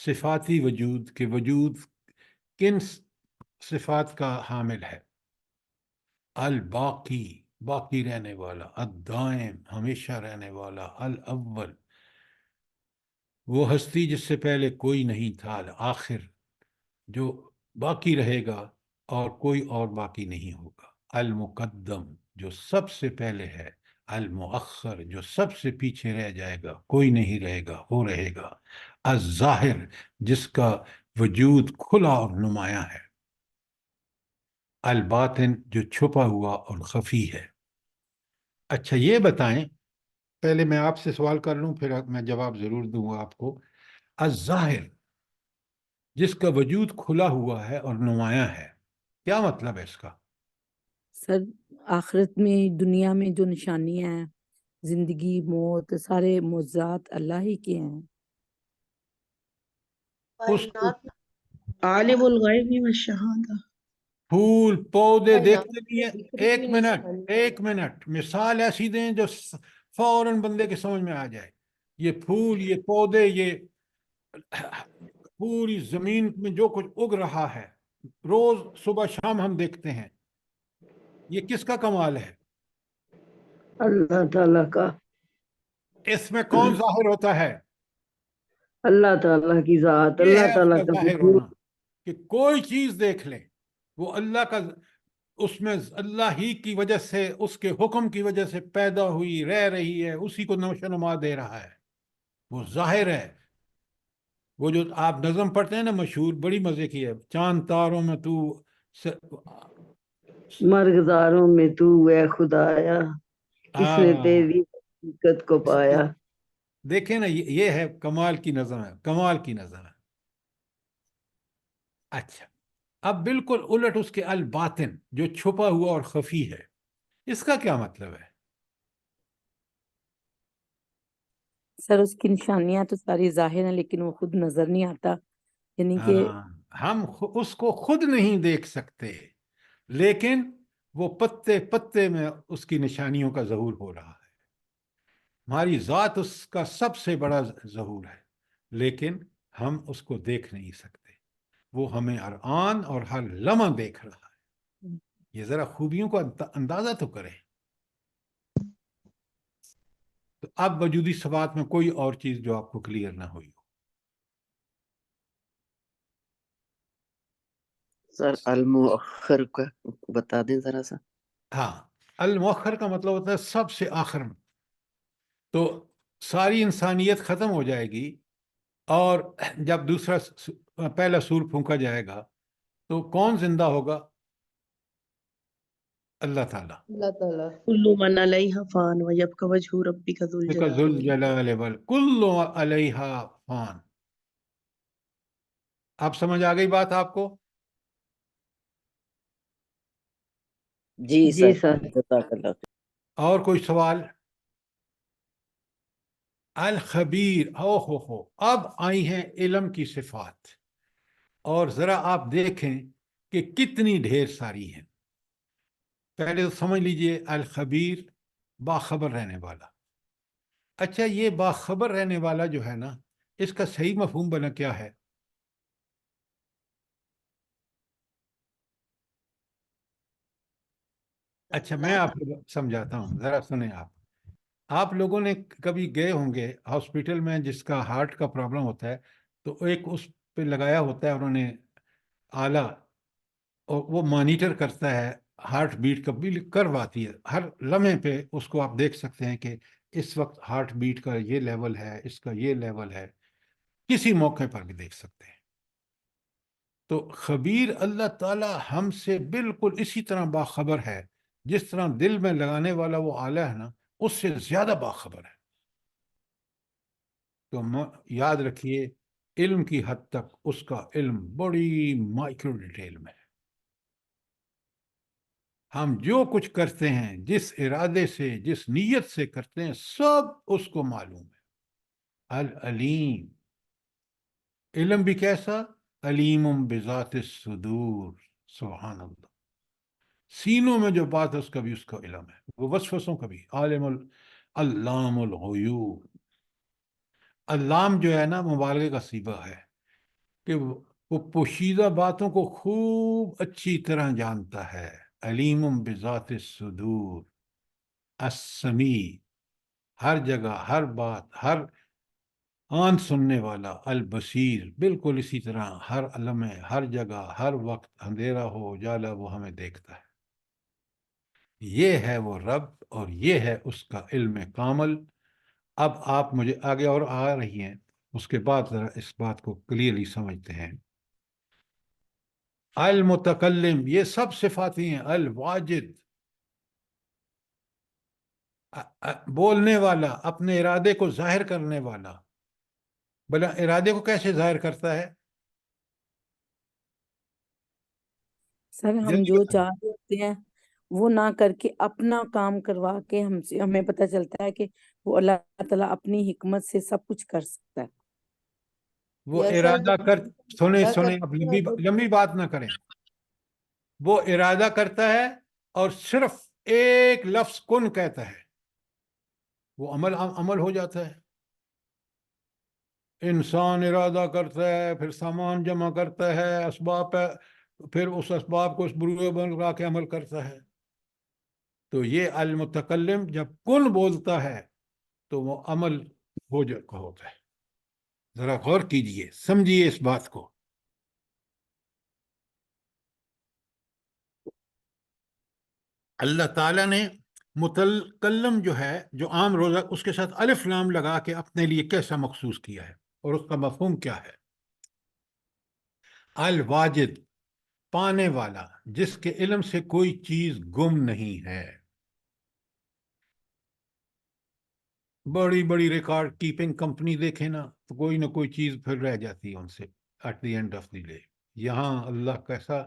صفاتی وجود، کہ وجود کن صفات کا حامل ہے. الباقی، باقی رہنے والا. الدائم، ہمیشہ رہنے والا. الاول، وہ ہستی جس سے پہلے کوئی نہیں تھا. الآخر، جو باقی رہے گا اور کوئی اور باقی نہیں ہوگا. المقدم، جو سب سے پہلے ہے. المؤخر، جو سب سے پیچھے رہ جائے گا، کوئی نہیں رہے گا، وہ رہے گا. الظاہر، جس کا وجود کھلا اور نمایاں ہے. الباطن، جو چھپا ہوا اور خفی ہے. اچھا یہ بتائیں، پہلے میں آپ سے سوال کر لوں پھر میں جواب ضرور دوں گا آپ کو. الظاہر، جس کا وجود کھلا ہوا ہے اور نمایاں ہے، کیا مطلب ہے اس کا؟ سر آخرت میں دنیا میں جو نشانیاں ہیں، زندگی، موت، سارے معجزات اللہ ہی کے ہیں. اس کو عالم الغیب والشہادہ. پھول پودے دیکھتے بھی ہیں. دکھ رہی ایک ہوئی منٹ، نشانیاں ایک منٹ، مثال ایسی دیں جو فوراً بندے کے سمجھ میں آ جائے. یہ پھول، یہ پودے، یہ پوری زمین میں جو کچھ اگ رہا ہے، روز صبح شام ہم دیکھتے ہیں، یہ کس کا کمال ہے؟ اللہ تعالیٰ کا. اس میں کون ظاہر ہوتا ہے؟ اللہ تعالیٰ کی ذات، یہ اللہ ہے اس تعالیٰ کا کا ظاہر وجود. ہونا، کہ کوئی چیز دیکھ لیں وہ اللہ کا، اس میں اللہ ہی کی وجہ سے، اس کے حکم کی وجہ سے پیدا ہوئی، رہ رہی ہے، اسی کو نشو و نما دے رہا ہے، وہ ظاہر ہے. وہ جو آپ نظم پڑھتے ہیں نا مشہور، بڑی مزے کی ہے، چاند تاروں میں تو مرغزاروں میں تو اے خدایا، کس نے تیری حقیقت کو پایا. دیکھیں نا، یہ ہے کمال کی نظم ہے، کمال کی نظم ہے. اچھا، اب بالکل الٹ اس کے الباطن، جو چھپا ہوا اور خفی ہے، اس کا کیا مطلب ہے؟ سر اس کی نشانیاں تو ساری ظاہر ہیں لیکن وہ خود نظر نہیں آتا، یعنی کہ ہم اس کو خود نہیں دیکھ سکتے، لیکن وہ پتے پتے میں اس کی نشانیوں کا ظہور ہو رہا ہے. ہماری ذات اس کا سب سے بڑا ظہور ہے، لیکن ہم اس کو دیکھ نہیں سکتے. وہ ہمیں ہر آن اور ہر لمحہ دیکھ رہا ہے. یہ ذرا خوبیوں کو اندازہ تو کریں. تو اب وجودی صفات میں کوئی اور چیز جو آپ کو کلیئر نہ ہوئی ہو. سر المؤخر کا بتا دیں ذرا سا. ہاں، المؤخر کا مطلب ہوتا ہے سب سے آخر میں. تو ساری انسانیت ختم ہو جائے گی اور جب پہلا سور پھونکا جائے گا تو کون زندہ ہوگا؟ اللہ تعالیٰ. اللہ تعالیٰ. كل من عليها فان ويبقى وجه ربك ذو ذو الجلال الجلال کل علیہا فان. اب سمجھ آ گئی بات آپ کو؟ جی جی سر سر. جزاک اللہ خیر. اور کوئی سوال؟ الخبیر، ہو اب آئی ہیں علم کی صفات، اور ذرا آپ دیکھیں کہ کتنی ڈھیر ساری ہیں. پہلے تو سمجھ لیجئے الخبیر، باخبر رہنے والا. اچھا، یہ باخبر رہنے والا جو ہے نا، اس کا صحیح مفہوم بنا کیا ہے؟ اچھا، میں آپ کو سمجھاتا ہوں، ذرا سنیں. آپ لوگوں نے کبھی گئے ہوں گے ہاسپٹل میں، جس کا ہارٹ کا پرابلم ہوتا ہے تو ایک اس پہ لگایا ہوتا ہے انہوں نے آلہ، اور وہ مانیٹر کرتا ہے ہارٹ بیٹ کا، کرواتی ہے ہر لمحے پہ. اس کو آپ دیکھ سکتے ہیں کہ اس وقت ہارٹ بیٹ کا یہ لیول ہے، اس کا یہ لیول ہے، کسی موقع پر بھی دیکھ سکتے ہیں. تو خبیر اللہ تعالی ہم سے بالکل اسی طرح باخبر ہے، جس طرح دل میں لگانے والا وہ آلہ ہے نا، اس سے زیادہ باخبر ہے. تو یاد رکھیے، علم کی حد تک اس کا علم بڑی مائکرو ڈیٹیل میں ہے. ہم جو کچھ کرتے ہیں، جس ارادے سے، جس نیت سے کرتے ہیں، سب اس کو معلوم ہے. العلیم، علم بھی کیسا؟ علیم بذات الصدور. سبحان اللہ. سینوں میں جو بات ہے اس کا بھی اس کا علم ہے، وہ وسوسوں کا بھی. عالم علام الغیوب. علام جو ہے نا، مبالغے کا صیغہ ہے کہ وہ پوشیدہ باتوں کو خوب اچھی طرح جانتا ہے. علیم بذات الصدور، السمیع، ہر جگہ، ہر بات، ہر آن سننے والا. البصیر، بالکل اسی طرح ہر لمحے، ہر جگہ، ہر وقت، اندھیرا ہو اجالا، وہ ہمیں دیکھتا ہے. یہ ہے وہ رب، اور یہ ہے اس کا علم کامل. اب آپ مجھے آگے اور آ رہی ہیں، اس کے بعد ذرا اس بات کو کلیئرلی سمجھتے ہیں. المتکلم، یہ سب صفاتی ہیں. الواجد، بولنے والا، اپنے ارادے کو ظاہر کرنے والا. بلا ارادے کو کیسے ظاہر کرتا ہے؟ سر ہم جلدی جو بتائیں. چاہ رہے ہوتے ہیں وہ نہ کر کے اپنا کام کروا کے ہمیں پتہ چلتا ہے کہ وہ اللہ تعالیٰ اپنی حکمت سے سب کچھ کر سکتا ہے. وہ یا سر ارادہ جب سنیں ارادہ اب کرتے ہیں تو لمبی بات نہ کریں. وہ ارادہ کرتا ہے اور صرف ایک لفظ کن کہتا ہے، وہ عمل ہو جاتا ہے. انسان ارادہ کرتا ہے، پھر سامان جمع کرتا ہے، اسباب پہ، پھر اس اسباب کو اس بروئے بنا کے عمل کرتا ہے. تو یہ المتکلم جب کن بولتا ہے تو وہ عمل ہوتا ہے. ذرا غور کیجئے، سمجھیے اس بات کو. اللہ تعالیٰ نے متکلم جو ہے، جو عام روزہ، اس کے ساتھ الف لام لگا کے اپنے لیے کیسا مخصوص کیا ہے، اور اس کا مفہوم کیا ہے؟ الواجد، پانے والا، جس کے علم سے کوئی چیز گم نہیں ہے. بڑی بڑی ریکارڈ کیپنگ کمپنی دیکھیں نا، تو کوئی نہ کوئی چیز پھر رہ جاتی ہے ان سے at the end of the day. یہاں اللہ کیسا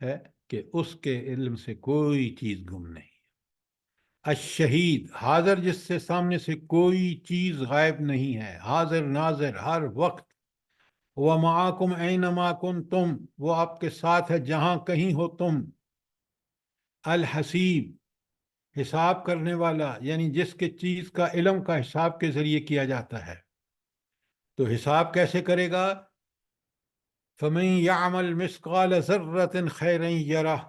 ہے کہ اس کے علم سے کوئی چیز گم نہیں. الشہید، حاضر، جس سے سامنے سے کوئی چیز غائب نہیں ہے، حاضر ناظر ہر وقت. وَمَعَكُمْ أَيْنَمَا كُنْتُمْ، وہ آپ کے ساتھ ہے جہاں کہیں ہو تم. الحسیب، حساب کرنے والا، یعنی جس کے چیز کا علم کا حساب کے ذریعے کیا جاتا ہے. تو حساب کیسے کرے گا؟ فَمَن يَعْمَلْ مِثْقَالَ ذَرَّةٍ خَيْرًا يَرَهُ،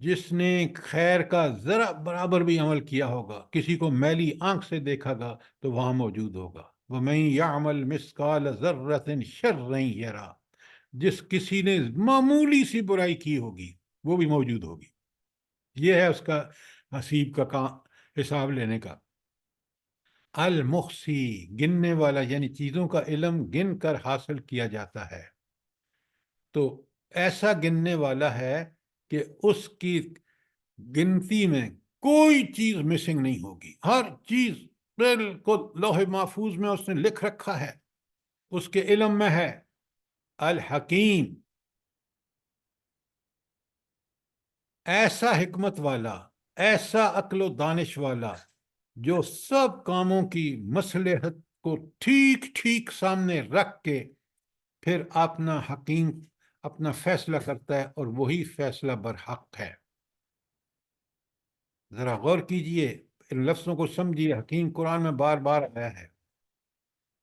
جس نے خیر کا ذرا برابر بھی عمل کیا ہوگا، کسی کو میلی آنکھ سے دیکھا گا تو وہاں موجود ہوگا۔ وَمَن يَعْمَلْ مِثْقَالَ ذَرَّةٍ شَرًّا يَرَهُ، جس کسی نے معمولی سی برائی کی ہوگی وہ بھی موجود ہوگی۔ یہ ہے اس کا حسیب کا حساب لینے کا۔ المحصی، گننے والا، یعنی چیزوں کا علم گن کر حاصل کیا جاتا ہے۔ تو ایسا گننے والا ہے کہ اس کی گنتی میں کوئی چیز مسنگ نہیں ہوگی، ہر چیز بالکل لوح محفوظ میں اس نے لکھ رکھا ہے، اس کے علم میں ہے۔ الحکیم، ایسا حکمت والا، ایسا عقل و دانش والا، جو سب کاموں کی مصلحت کو ٹھیک ٹھیک سامنے رکھ کے پھر اپنا فیصلہ کرتا ہے، اور وہی فیصلہ برحق ہے۔ ذرا غور کیجئے، ان لفظوں کو سمجھیے، حکیم قرآن میں بار بار آیا ہے۔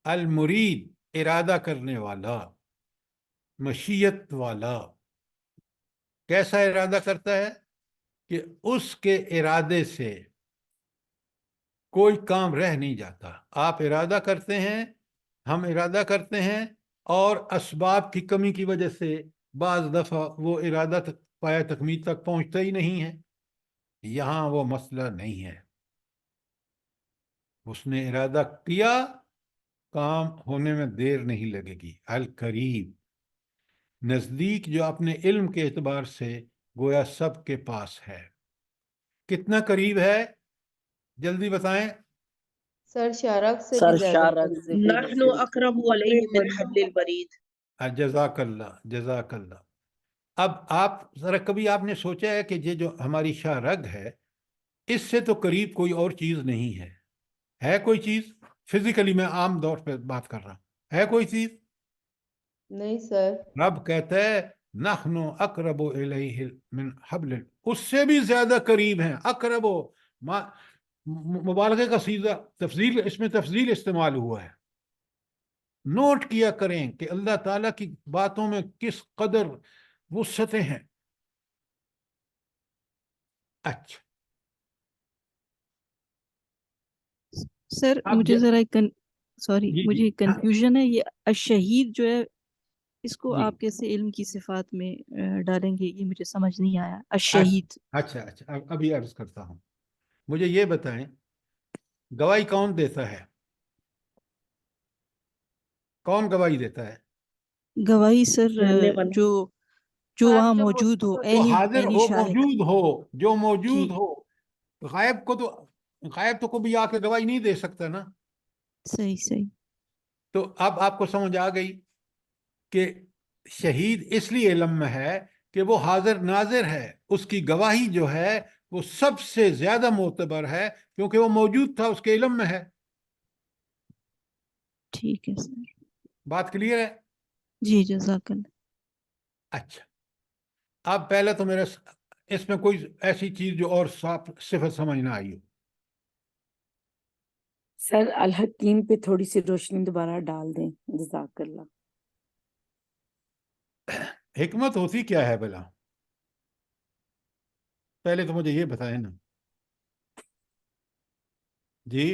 المرید، ارادہ کرنے والا، مشیت والا۔ کیسا ارادہ کرتا ہے کہ اس کے ارادے سے کوئی کام رہ نہیں جاتا۔ آپ ارادہ کرتے ہیں، ہم ارادہ کرتے ہیں، اور اسباب کی کمی کی وجہ سے بعض دفعہ وہ ارادہ پایہ تکمیل تک پہنچتا ہی نہیں ہے۔ یہاں وہ مسئلہ نہیں ہے، اس نے ارادہ کیا، کام ہونے میں دیر نہیں لگے گی۔ القریب، نزدیک، جو اپنے علم کے اعتبار سے گویا سب کے پاس ہے۔ کتنا قریب ہے جلدی بتائیں؟ سر شارک سے سر بھی زیادہ شارک سے بھی نحن اقرب علیہ من حبل الورید۔ جزاک اللہ، جزاک اللہ۔ اب آپ ذرا کبھی آپ نے سوچا ہے کہ یہ جو ہماری شاہ رگ ہے، اس سے تو قریب کوئی اور چیز نہیں ہے؟ ہے کوئی چیز فزیکلی؟ میں عام طور پہ بات کر رہا ہوں، ہے کوئی چیز؟ نہیں سر۔ رب کہتا ہے نحن اقرب الیہ من حبل، اس سے بھی زیادہ قریب ہیں۔ اقرب مبالغے کا سیدھا تفضیل، اس میں تفضیل استعمال ہوا ہے۔ نوٹ کیا کریں کہ اللہ تعالیٰ کی باتوں میں کس قدر وسعتیں ہیں۔ اچھا، سر اب مجھے ذرا سوری، جی مجھے ہاں، کنفیوژن ہے، یہ الشہید جو ہے اس کو جی آپ کیسے علم کی صفات میں ڈالیں گے؟ یہ مجھے سمجھ نہیں آیا۔ اچھا الشہید، اچھا اچھا، ابھی عرض کرتا ہوں۔ مجھے یہ بتائیں، گواہی کون دیتا ہے؟ کون گواہی دیتا ہے؟ گواہی سر کہنے والا۔ جو وہاں موجود ہو، جو اینی حاضر اینی ہو، شاہد۔ موجود ہو، جو جی، موجود ہو۔ غائب تو کبھی آ کے گواہی نہیں دے سکتا نا۔ صحیح صحیح۔ تو اب آپ کو سمجھ آ گئی کہ شہید اس لیے علم میں ہے کہ وہ حاضر ناظر ہے، اس کی گواہی جو ہے وہ سب سے زیادہ معتبر ہے، کیونکہ وہ موجود تھا، اس کے علم میں ہے۔ ٹھیک ہے سر، بات کلیئر ہے؟ جی جزاک اللہ۔ اچھا، اب پہلے تو میرے اس میں کوئی ایسی چیز جو اور صفت سمجھ نہ آئی ہو؟ سر الحکیم پہ تھوڑی سی روشنی دوبارہ ڈال دیں، جزاک اللہ۔ حکمت ہوتی کیا ہے بلا؟ پہلے تو مجھے یہ بتائیں نا جی۔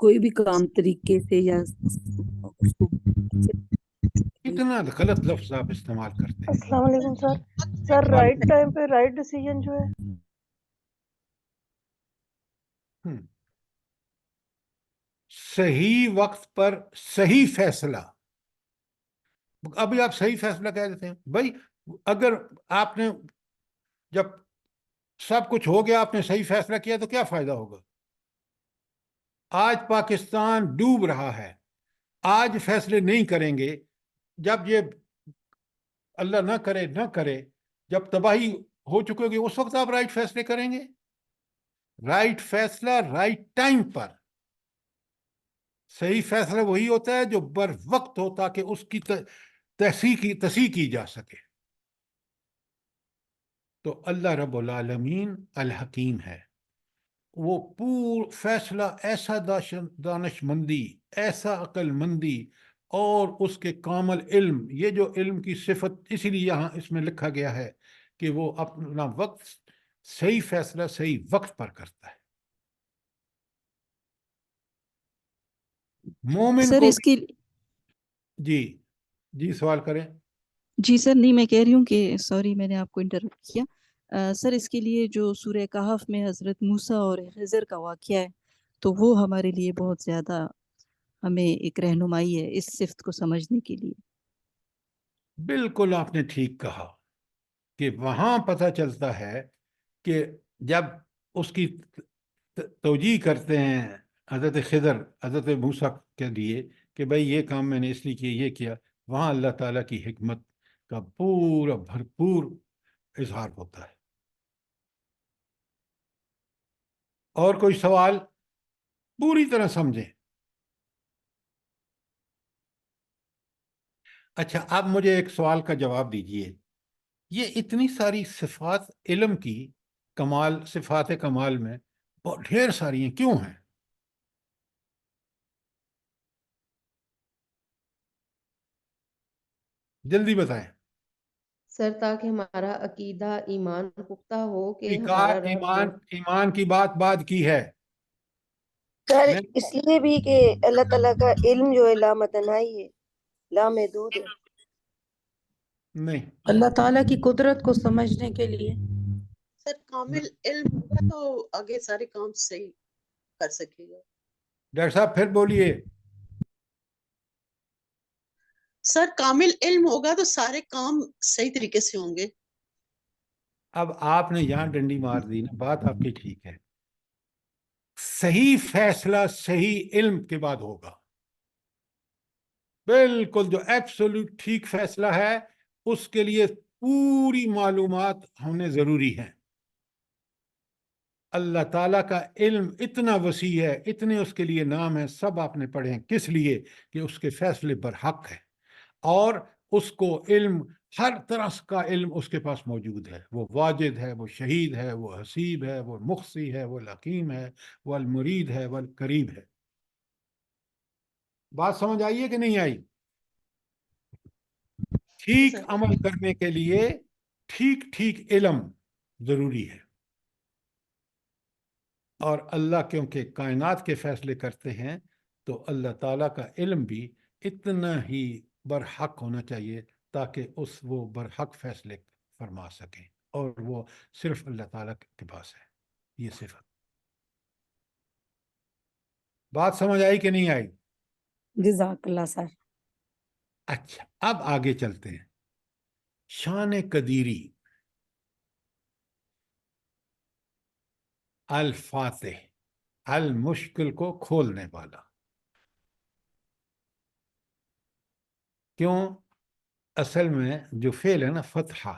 کوئی بھی کام طریقے سے یا کتنا غلط لفظ آپ استعمال کرتے ہیں۔ السلام علیکم سر۔ سر رائٹ ٹائم پہ رائٹ ڈیسیجن جو ہے، صحیح وقت پر صحیح فیصلہ۔ ابھی آپ صحیح فیصلہ کہہ دیتے ہیں بھائی، اگر آپ نے جب سب کچھ ہو گیا، آپ نے صحیح فیصلہ کیا تو کیا فائدہ ہوگا؟ آج پاکستان ڈوب رہا ہے، آج فیصلے نہیں کریں گے، جب یہ اللہ نہ کرے جب تباہی ہو چکی ہوگی، اس وقت آپ رائٹ فیصلے کریں گے۔ رائٹ فیصلہ رائٹ ٹائم پر۔ صحیح فیصلہ وہی ہوتا ہے جو بر وقت ہو، تاکہ اس کی تصحیح کی جا سکے۔ تو اللہ رب العالمین الحکیم ہے، وہ فیصلہ ایسا دانش مندی، ایسا عقل مندی، اور اس کے کامل علم۔ یہ جو علم کی صفت اسی لیے یہاں اس میں لکھا گیا ہے کہ وہ اپنا وقت صحیح فیصلہ صحیح وقت پر کرتا ہے. مومن سر کو اس کی جی سوال کریں. جی سر، نہیں میں کہہ رہی ہوں کہ سوری میں نے آپ کو انٹرپٹ کیا. سر اس کے لیے جو سورہ کہف میں حضرت موسیٰ اور خضر کا واقعہ ہے تو وہ ہمارے لیے بہت زیادہ ہمیں ایک رہنمائی ہے اس صفت کو سمجھنے کے لیے. بالکل آپ نے ٹھیک کہا کہ وہاں پتہ چلتا ہے کہ جب اس کی توجیہ کرتے ہیں حضرت خضر حضرت موسیٰ کے لیے کہ بھائی یہ کام میں نے اس لیے کیا، یہ کیا، وہاں اللہ تعالیٰ کی حکمت کا پورا بھرپور اظہار ہوتا ہے. اور کوئی سوال پوری طرح سمجھیں. اچھا، اب مجھے ایک سوال کا جواب دیجئے. یہ اتنی ساری صفات علم کی کمال، صفات کمال میں بہت ڈھیر ساری ہیں، کیوں ہیں؟ جلدی بتائیں. سر تاکہ ہمارا عقیدہ ایمان پختہ ہو کہ بیکار ہمارا رب ایمان کی بات کی ہے. سر میں اس لیے بھی کہ اللہ تعالیٰ کا علم جو ہے لامتناہی ہے، لامحدود ہے. نہیں، اللہ تعالیٰ کی قدرت کو سمجھنے کے لیے. سر کامل علم ہوگا تو آگے سارے کام صحیح کر سکے گا. ڈاکٹر صاحب پھر بولیے. سر کامل علم ہوگا تو سارے کام صحیح طریقے سے ہوں گے. اب آپ نے یہاں ڈنڈی مار دی نا، بات آپ کی ٹھیک ہے. صحیح فیصلہ صحیح علم کے بعد ہوگا. بالکل جو ایبسولوٹ ٹھیک فیصلہ ہے اس کے لیے پوری معلومات ہونے ضروری ہیں. اللہ تعالیٰ کا علم اتنا وسیع ہے، اتنے اس کے لیے نام ہیں، سب آپ نے پڑھے ہیں. کس لیے؟ کہ اس کے فیصلے برحق ہے اور اس کو علم، ہر طرح کا علم اس کے پاس موجود ہے. وہ واجد ہے، وہ شہید ہے، وہ حسیب ہے، وہ مخزی ہے، وہ الحکیم ہے، وہ المرید ہے، وہ القریب ہے. بات سمجھ آئی ہے کہ نہیں آئی؟ ٹھیک سر عمل کرنے کے لیے ٹھیک علم ضروری ہے. اور اللہ کیونکہ کائنات کے فیصلے کرتے ہیں تو اللہ تعالیٰ کا علم بھی اتنا ہی برحق ہونا چاہیے تاکہ وہ برحق فیصلے فرما سکیں، اور وہ صرف اللہ تعالیٰ کے پاس ہے یہ صفت. بات سمجھ آئی کہ نہیں آئی؟ جزاک اللہ سر. اچھا، اب آگے چلتے ہیں. شان قدیری. الفاتح، المشکل کو کھولنے والا. کیوں؟ اصل میں جو فعل ہے نا فتح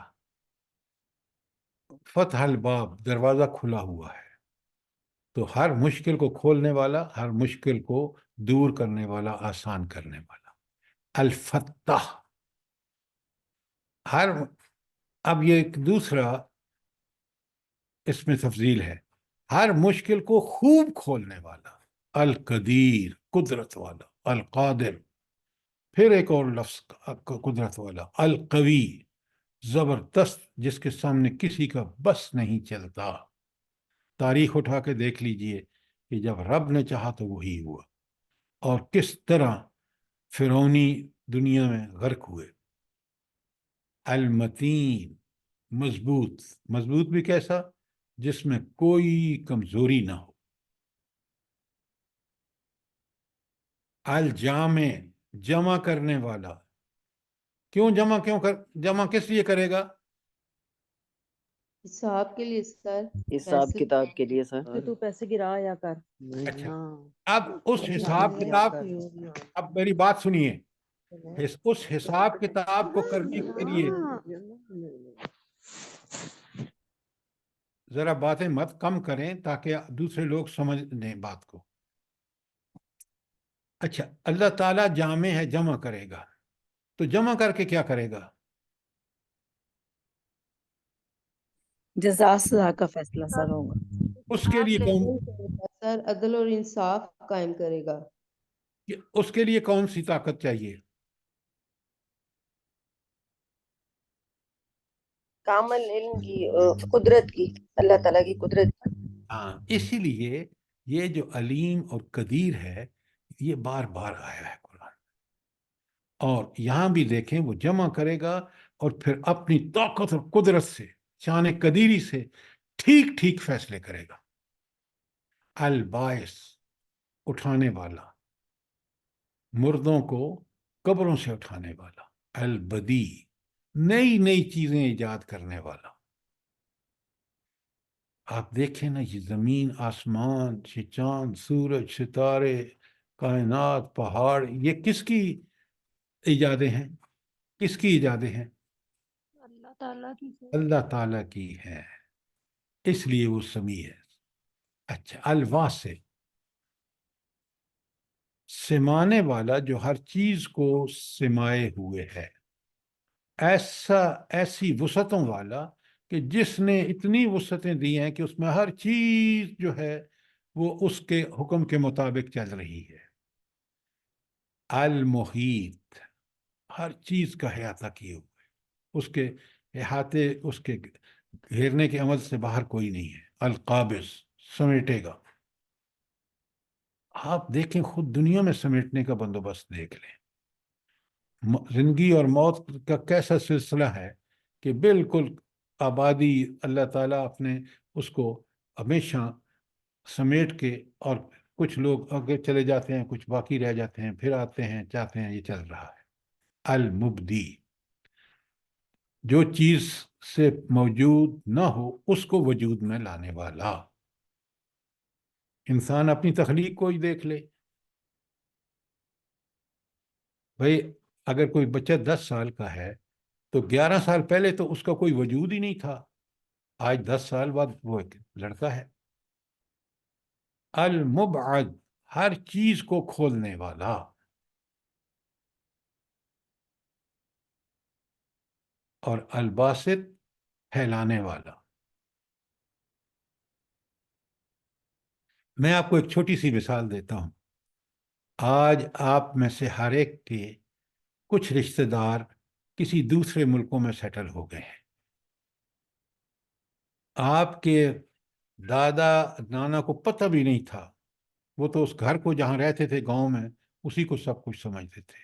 الباب، دروازہ کھلا ہوا ہے، تو ہر مشکل کو کھولنے والا، ہر مشکل کو دور کرنے والا، آسان کرنے والا. الفتح. اب یہ ایک دوسرا اس میں تفضیل ہے. ہر مشکل کو خوب کھولنے والا. القدیر، قدرت والا. القادر، پھر ایک اور لفظ قدرت والا. القوی، زبردست، جس کے سامنے کسی کا بس نہیں چلتا. تاریخ اٹھا کے دیکھ لیجئے کہ جب رب نے چاہا تو وہی ہوا، اور کس طرح فرعونی دنیا میں غرق ہوئے. المتین، مضبوط. مضبوط بھی کیسا؟ جس میں کوئی کمزوری نہ ہو. الجامع، جمع کرنے والا. کیوں جمع کس لیے کرے گا؟ حساب کے لیے سر، حساب پیسے کتاب کے لیے سر. تو پیسے گرا یا کر. اچھا، اب اس حساب کتاب، اب میری بات سنیے. اس حساب کتاب کو کرنے کے لیے ذرا باتیں مت کم کریں تاکہ دوسرے لوگ سمجھ لیں بات کو. اچھا، اللہ تعالیٰ جامع ہے، جمع کرے گا، تو جمع کر کے کیا کرے گا؟ جزا سزا کا فیصلہ سر ہوگا. اس کے لیے کون سر عدل اور انصاف قائم کرے گا. اس کے لیے کون سی طاقت چاہیے؟ کامل علم کی قدرت کی، اللہ تعالیٰ کی قدرت. ہاں، اسی لیے یہ جو علیم اور قدیر ہے یہ بار بار آیا ہے قرآن. اور یہاں بھی دیکھیں وہ جمع کرے گا اور پھر اپنی طاقت اور قدرت سے، شان قدیری سے ٹھیک ٹھیک فیصلے کرے گا. الباعث، اٹھانے والا، مردوں کو قبروں سے اٹھانے والا. البدی، نئی نئی چیزیں ایجاد کرنے والا. آپ دیکھیں نا، یہ زمین، آسمان، یہ چاند، سورج، ستارے، کائنات، پہاڑ، یہ کس کی ایجادیں ہیں؟ کس کی ایجادیں ہیں؟ اللہ تعالیٰ کی سے اللہ تعالیٰ کی ہے، اس لیے وہ سمیع ہے. اچھا، الواسع، سمانے والا، جو ہر چیز کو سمائے ہوئے ہے، ایسی وسعتوں والا کہ جس نے اتنی وسعتیں دی ہیں کہ اس میں ہر چیز جو ہے وہ اس کے حکم کے مطابق چل رہی ہے. المحیط، ہر چیز کا احاطہ کیے ہوئے، اس کے احاطے، اس کے گھیرنے کے عمل سے باہر کوئی نہیں ہے. القابض، سمیٹے گا. آپ دیکھیں، خود دنیا میں سمیٹنے کا بندوبست دیکھ لیں. زندگی اور موت کا کیسا سلسلہ ہے کہ بالکل آبادی اللہ تعالیٰ اپنے اس کو ہمیشہ سمیٹ کے، اور کچھ لوگ آگے چلے جاتے ہیں، کچھ باقی رہ جاتے ہیں، پھر آتے ہیں، چاہتے ہیں، یہ چل رہا ہے. المبدی، جو چیز سے موجود نہ ہو اس کو وجود میں لانے والا. انسان اپنی تخلیق کو ہی دیکھ لے. بھئی اگر کوئی بچہ 10 سال کا ہے تو 11 سال پہلے تو اس کا کوئی وجود ہی نہیں تھا، آج 10 سال بعد وہ ایک لڑکا ہے. المبعد، ہر چیز کو کھولنے والا. اور الباسط، پھیلانے والا. میں آپ کو ایک چھوٹی سی مثال دیتا ہوں. آج آپ میں سے ہر ایک کے کچھ رشتہ دار کسی دوسرے ملکوں میں سیٹل ہو گئے ہیں. آپ کے دادا نانا کو پتہ بھی نہیں تھا، وہ تو اس گھر کو جہاں رہتے تھے گاؤں میں اسی کو سب کچھ سمجھتے تھے.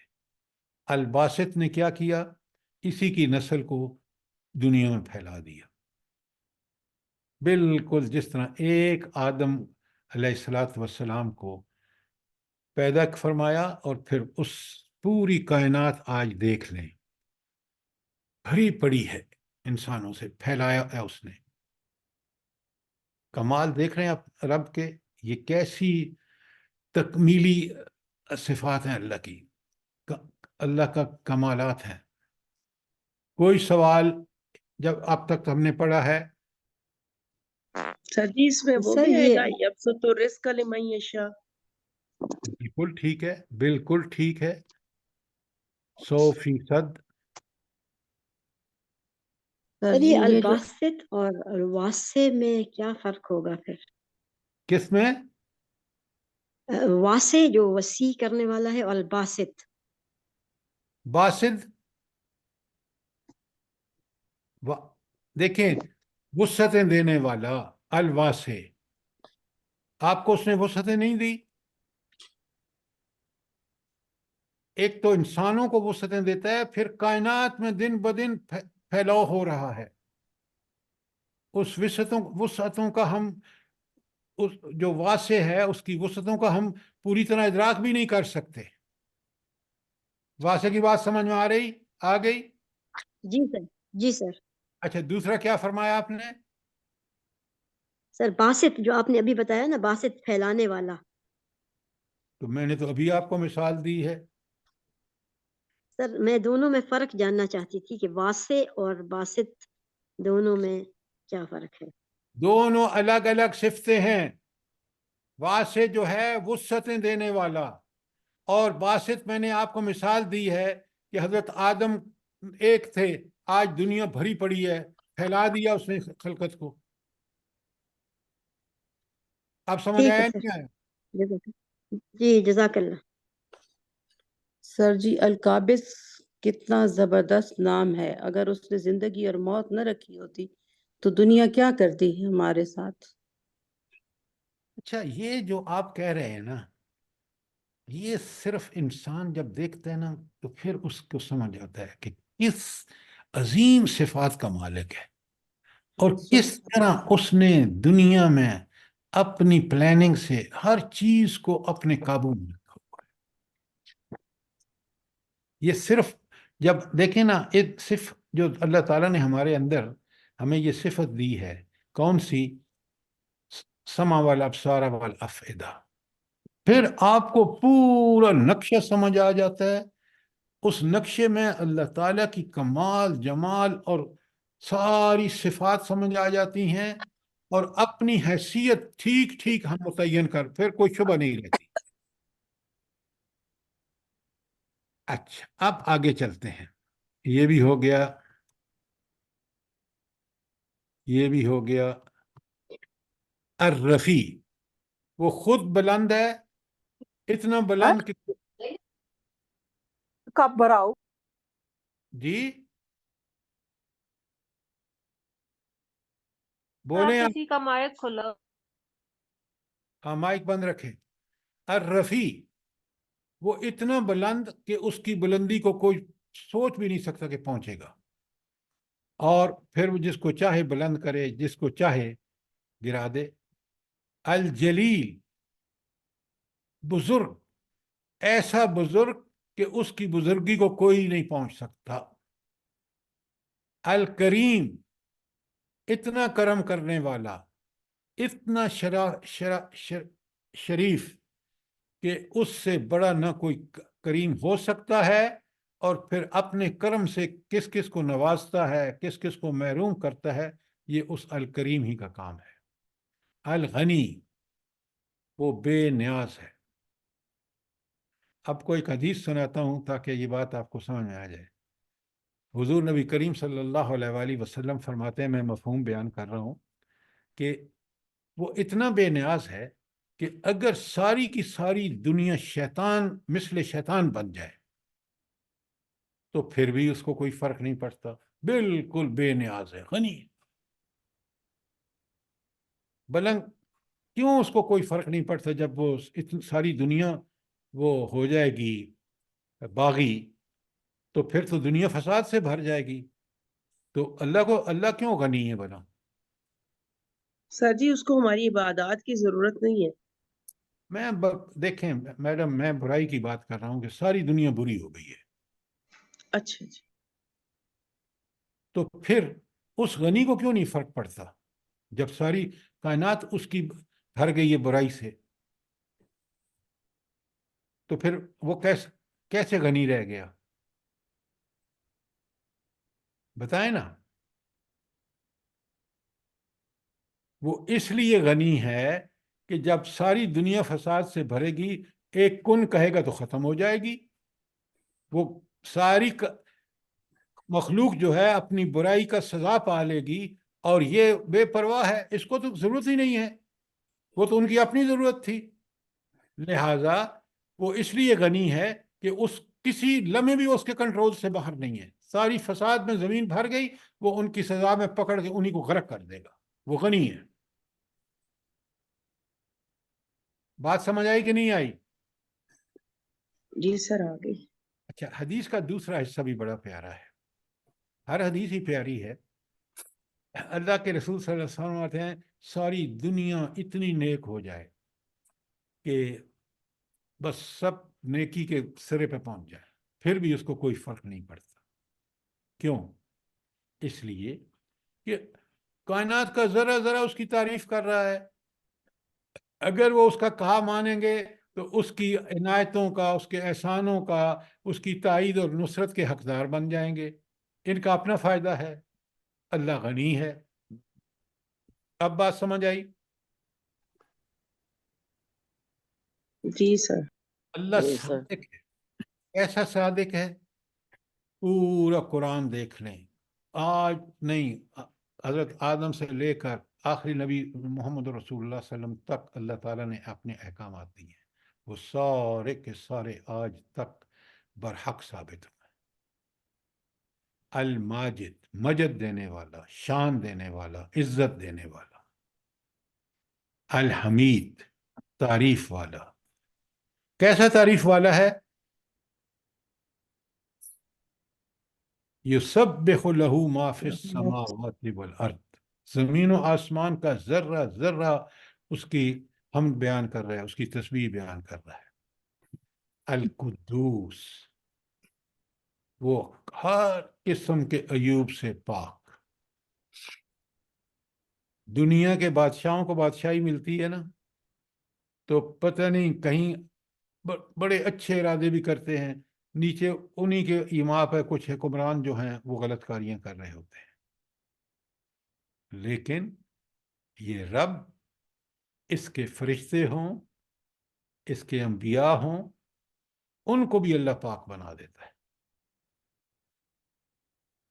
الباسط نے کیا کیا؟ اسی کی نسل کو دنیا میں پھیلا دیا. بالکل جس طرح ایک آدم علیہ السلام کو پیدا فرمایا اور پھر اس پوری کائنات آج دیکھ لیں، بھری پڑی ہے انسانوں سے، پھیلایا ہے اس نے. کمال دیکھ رہے ہیں آپ رب کے، یہ کیسی تکمیلی صفات ہیں اللہ کی، اللہ کا کمالات ہیں. کوئی سوال جب اب تک ہم نے پڑھا ہے؟ سر جی اس میں وہ سر بھی آئے یہ گا یبسط الرزق لمن یشاء. بالکل ٹھیک ہے، بالکل ٹھیک ہے، 100%. سر سر جی یہ یہ جو الباسط اور الواسع میں کیا فرق ہوگا پھر؟ کس میں؟ واسع جو وسیع کرنے والا ہے، اور الباسط باسط، دیکھیں، وسعتیں دینے والا. الواسع، آپ کو اس نے وسعتیں نہیں دی. ایک تو انسانوں کو وسعتیں دیتا ہے، پھر کائنات میں دن بدن پھیلاؤ ہو رہا ہے. اس وسعتوں کا ہم، جو واسع ہے اس کی وسعتوں کا ہم پوری طرح ادراک بھی نہیں کر سکتے. واسع کی بات سمجھ میں آ رہی؟ آ گئی؟ جی سر. جی سر. اچھا، دوسرا کیا فرمایا آپ نے؟ سر باسط جو آپ نے ابھی بتایا نا، باسط پھیلانے والا. تو میں نے تو ابھی آپ کو مثال دی ہے. سر میں دونوں میں فرق جاننا چاہتی تھی کہ واسع اور باسط دونوں میں کیا فرق ہے. دونوں الگ الگ صفتیں ہیں. واسع جو ہے وسعتیں دینے والا، اور باسط میں نے آپ کو مثال دی ہے کہ حضرت آدم ایک تھے، آج دنیا بھری پڑی ہے، پھیلا دیا اس نے خلقت کو. آپ سمجھ ٹھیک ہے آیا سر. نہیں آیا؟ جی جزاک اللہ. سر جی القابض کتنا زبردست نام ہے. اگر اس نے زندگی اور موت نہ رکھی ہوتی تو دنیا کیا کرتی ہے ہمارے ساتھ؟ اچھا، یہ جو آپ کہہ رہے ہیں نا، یہ صرف انسان جب دیکھتا ہے نا تو پھر اس کو سمجھ آتا ہے کہ کس عظیم صفات کا مالک ہے اور کس طرح اس نے دنیا میں اپنی پلاننگ سے ہر چیز کو اپنے قابو میں رکھا ہوا ہے. یہ صرف جب دیکھیں نا، ایک صرف جو اللہ تعالیٰ نے ہمارے اندر ہمیں یہ صفت دی ہے، کون سی؟ سمع والابصار والافئدہ. پھر آپ کو پورا نقشہ سمجھ آ جاتا ہے. اس نقشے میں اللہ تعالیٰ کی کمال جمال اور ساری صفات سمجھ آ جاتی ہیں، اور اپنی حیثیت ٹھیک ٹھیک ہم متعین کر، پھر کوئی شبہ نہیں رہتی. اچھا، اب آگے چلتے ہیں. یہ بھی ہو گیا، یہ بھی ہو گیا. الرفیع، وہ خود بلند ہے، اتنا بلند کہ کب براؤ جی بولیں آپ. کسی کا مائک کھلا. ہاں، مائک بند رکھیں. الرفیع، وہ اتنا بلند کہ اس کی بلندی کو کوئی سوچ بھی نہیں سکتا کہ پہنچے گا، اور پھر وہ جس کو چاہے بلند کرے، جس کو چاہے گرا دے. الجلیل، بزرگ، ایسا بزرگ کہ اس کی بزرگی کو کوئی نہیں پہنچ سکتا. الکریم، اتنا کرم کرنے والا، اتنا شریف کہ اس سے بڑا نہ کوئی کریم ہو سکتا ہے. اور پھر اپنے کرم سے کس کس کو نوازتا ہے، کس کس کو محروم کرتا ہے، یہ اس الکریم ہی کا کام ہے. الغنی، وہ بے نیاز ہے. اب کو ایک حدیث سناتا ہوں تاکہ یہ بات آپ کو سمجھ میں آ جائے. حضور نبی کریم صلی اللہ علیہ وآلہ وسلم فرماتے ہیں، میں مفہوم بیان کر رہا ہوں، کہ وہ اتنا بے نیاز ہے کہ اگر ساری کی ساری دنیا شیطان مثل شیطان بن جائے تو پھر بھی اس کو کوئی فرق نہیں پڑتا. بالکل بے نیاز ہے، غنی. بلنگ کیوں اس کو کوئی فرق نہیں پڑتا؟ جب وہ ساری دنیا وہ ہو جائے گی باغی، تو پھر تو دنیا فساد سے بھر جائے گی. تو اللہ کیوں غنی ہے بنا؟ سر جی اس کو ہماری عبادات کی ضرورت نہیں ہے. دیکھیں میڈم، میں برائی کی بات کر رہا ہوں کہ ساری دنیا بری ہو گئی ہے. اچھا جی. تو پھر اس غنی کو کیوں نہیں فرق پڑتا جب ساری کائنات اس کی بھر گئی ہے برائی سے؟ تو پھر وہ کیسے غنی رہ گیا؟ بتائیں نا. وہ اس لیے غنی ہے کہ جب ساری دنیا فساد سے بھرے گی، ایک کن کہے گا تو ختم ہو جائے گی. وہ ساری مخلوق جو ہے اپنی برائی کا سزا پا لے گی، اور یہ بے پرواہ ہے، اس کو تو ضرورت ہی نہیں ہے، وہ تو ان کی اپنی ضرورت تھی. لہذا وہ اس لیے غنی ہے کہ اس کسی لمحے بھی اس کے کنٹرول سے باہر نہیں ہے. ساری فساد میں زمین بھر گئی، وہ ان کی سزا میں پکڑ کے انہی کو غرق کر دے گا. وہ غنی ہے. بات سمجھ آئی کہ نہیں آئی؟ جی سر آ گئی. اچھا، حدیث کا دوسرا حصہ بھی بڑا پیارا ہے. ہر حدیث ہی پیاری ہے. اللہ کے رسول صلی اللہ علیہ وسلم فرماتے ہیں، ساری دنیا اتنی نیک ہو جائے کہ بس سب نیکی کے سرے پہ پہنچ جائے، پھر بھی اس کو کوئی فرق نہیں پڑتا. کیوں؟ اس لیے کہ کائنات کا ذرا ذرا اس کی تعریف کر رہا ہے. اگر وہ اس کا کہا مانیں گے تو اس کی عنایتوں کا، اس کے احسانوں کا، اس کی تائید اور نصرت کے حقدار بن جائیں گے. ان کا اپنا فائدہ ہے. اللہ غنی ہے. اب بات سمجھ آئی؟ جی سر. اللہ جی سر. صادق ہے. ایسا صادق ہے، پورا قرآن دیکھ لیں. آج نہیں، حضرت آدم سے لے کر آخری نبی محمد رسول اللہ صلی اللہ علیہ وسلم تک اللہ تعالیٰ نے اپنے احکامات دیے ہیں. وہ سارے کے سارے آج تک برحق ثابت ہوئے. الماجد مجد دینے والا، شان دینے والا، عزت دینے والا، الحمید تعریف والا. کیسا تعریف والا ہے؟ یسبح لہ ما فی السماوات والارض، زمین و آسمان کا ذرہ ذرہ اس کی حمد بیان کر رہا ہے، اس کی تسبیح بیان کر رہا ہے. القدوس، وہ ہر قسم کے عیوب سے پاک. دنیا کے بادشاہوں کو بادشاہی ملتی ہے نا، تو پتہ نہیں کہیں بڑے اچھے ارادے بھی کرتے ہیں، نیچے انہی کے ایما پہ کچھ حکمران جو ہیں وہ غلط کاریاں کر رہے ہوتے ہیں. لیکن یہ رب، اس کے فرشتے ہوں، اس کے انبیاء ہوں، ان کو بھی اللہ پاک بنا دیتا ہے.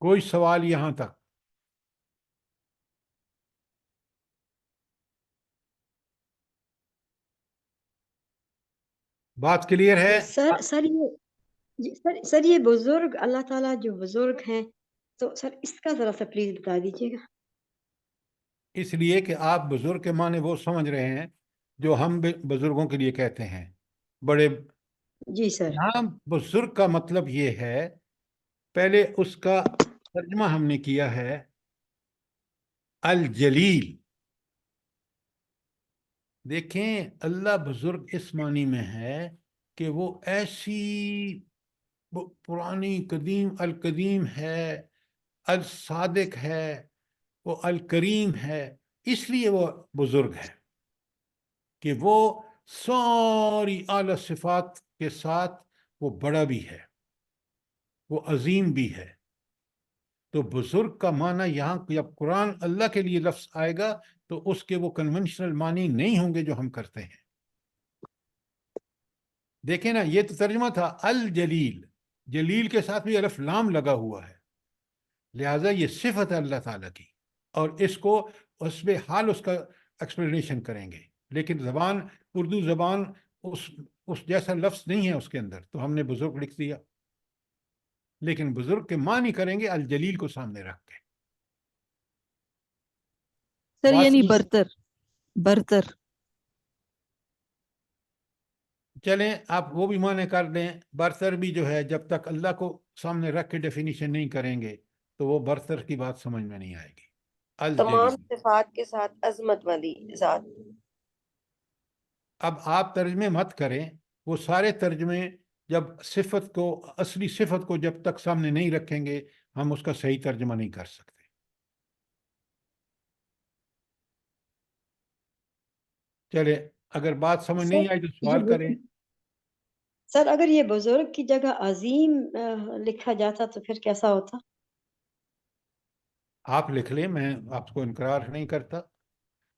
کوئی سوال یہاں تک؟ بات کلیئر ہے؟ سر سر یہ بزرگ اللہ تعالیٰ جو بزرگ ہیں، تو سر اس کا ذرا سا پلیز بتا دیجیے گا. اس لیے کہ آپ بزرگ کے معنی وہ سمجھ رہے ہیں جو ہم بزرگوں کے لیے کہتے ہیں بڑے. جی سر. یہاں بزرگ کا مطلب یہ ہے، پہلے اس کا ترجمہ ہم نے کیا ہے الجلیل. دیکھیں اللہ بزرگ اس معنی میں ہے کہ وہ ایسی پرانی قدیم القدیم ہے، الصادق ہے، وہ الکریم ہے. اس لیے وہ بزرگ ہے کہ وہ ساری اعلی صفات کے ساتھ وہ بڑا بھی ہے، وہ عظیم بھی ہے. تو بزرگ کا معنی یہاں جب قرآن اللہ کے لیے لفظ آئے گا تو اس کے وہ کنونشنل معنی نہیں ہوں گے جو ہم کرتے ہیں. دیکھیں نا، یہ تو ترجمہ تھا الجلیل، جلیل کے ساتھ بھی الف لام لگا ہوا ہے، لہٰذا یہ صفت ہے اللہ تعالیٰ کی، اور اس کو حسب حال اس کا ایکسپلینیشن کریں گے. لیکن زبان اردو زبان اس جیسا لفظ نہیں ہے اس کے اندر، تو ہم نے بزرگ لکھ دیا. لیکن بزرگ کے معنی کریں گے الجلیل کو سامنے رکھ کے. سر یعنی برتر. برتر. چلیں آپ وہ بھی معنی کر دیں. برتر بھی جو ہے جب تک اللہ کو سامنے رکھ کے ڈیفینیشن نہیں کریں گے تو وہ برتر کی بات سمجھ میں نہیں آئے گی. تمام الجلیل. صفات کے ساتھ عظمت والی ذات. اب آپ ترجمے مت کریں، وہ سارے ترجمے جب صفت کو، اصلی صفت کو جب تک سامنے نہیں رکھیں گے ہم اس کا صحیح ترجمہ نہیں کر سکتے. چلے اگر بات سمجھ نہیں آئی تو سوال کریں. سر اگر یہ بزرگ کی جگہ عظیم لکھا جاتا تو پھر کیسا ہوتا؟ آپ لکھ لیں، میں آپ کو انکار نہیں کرتا.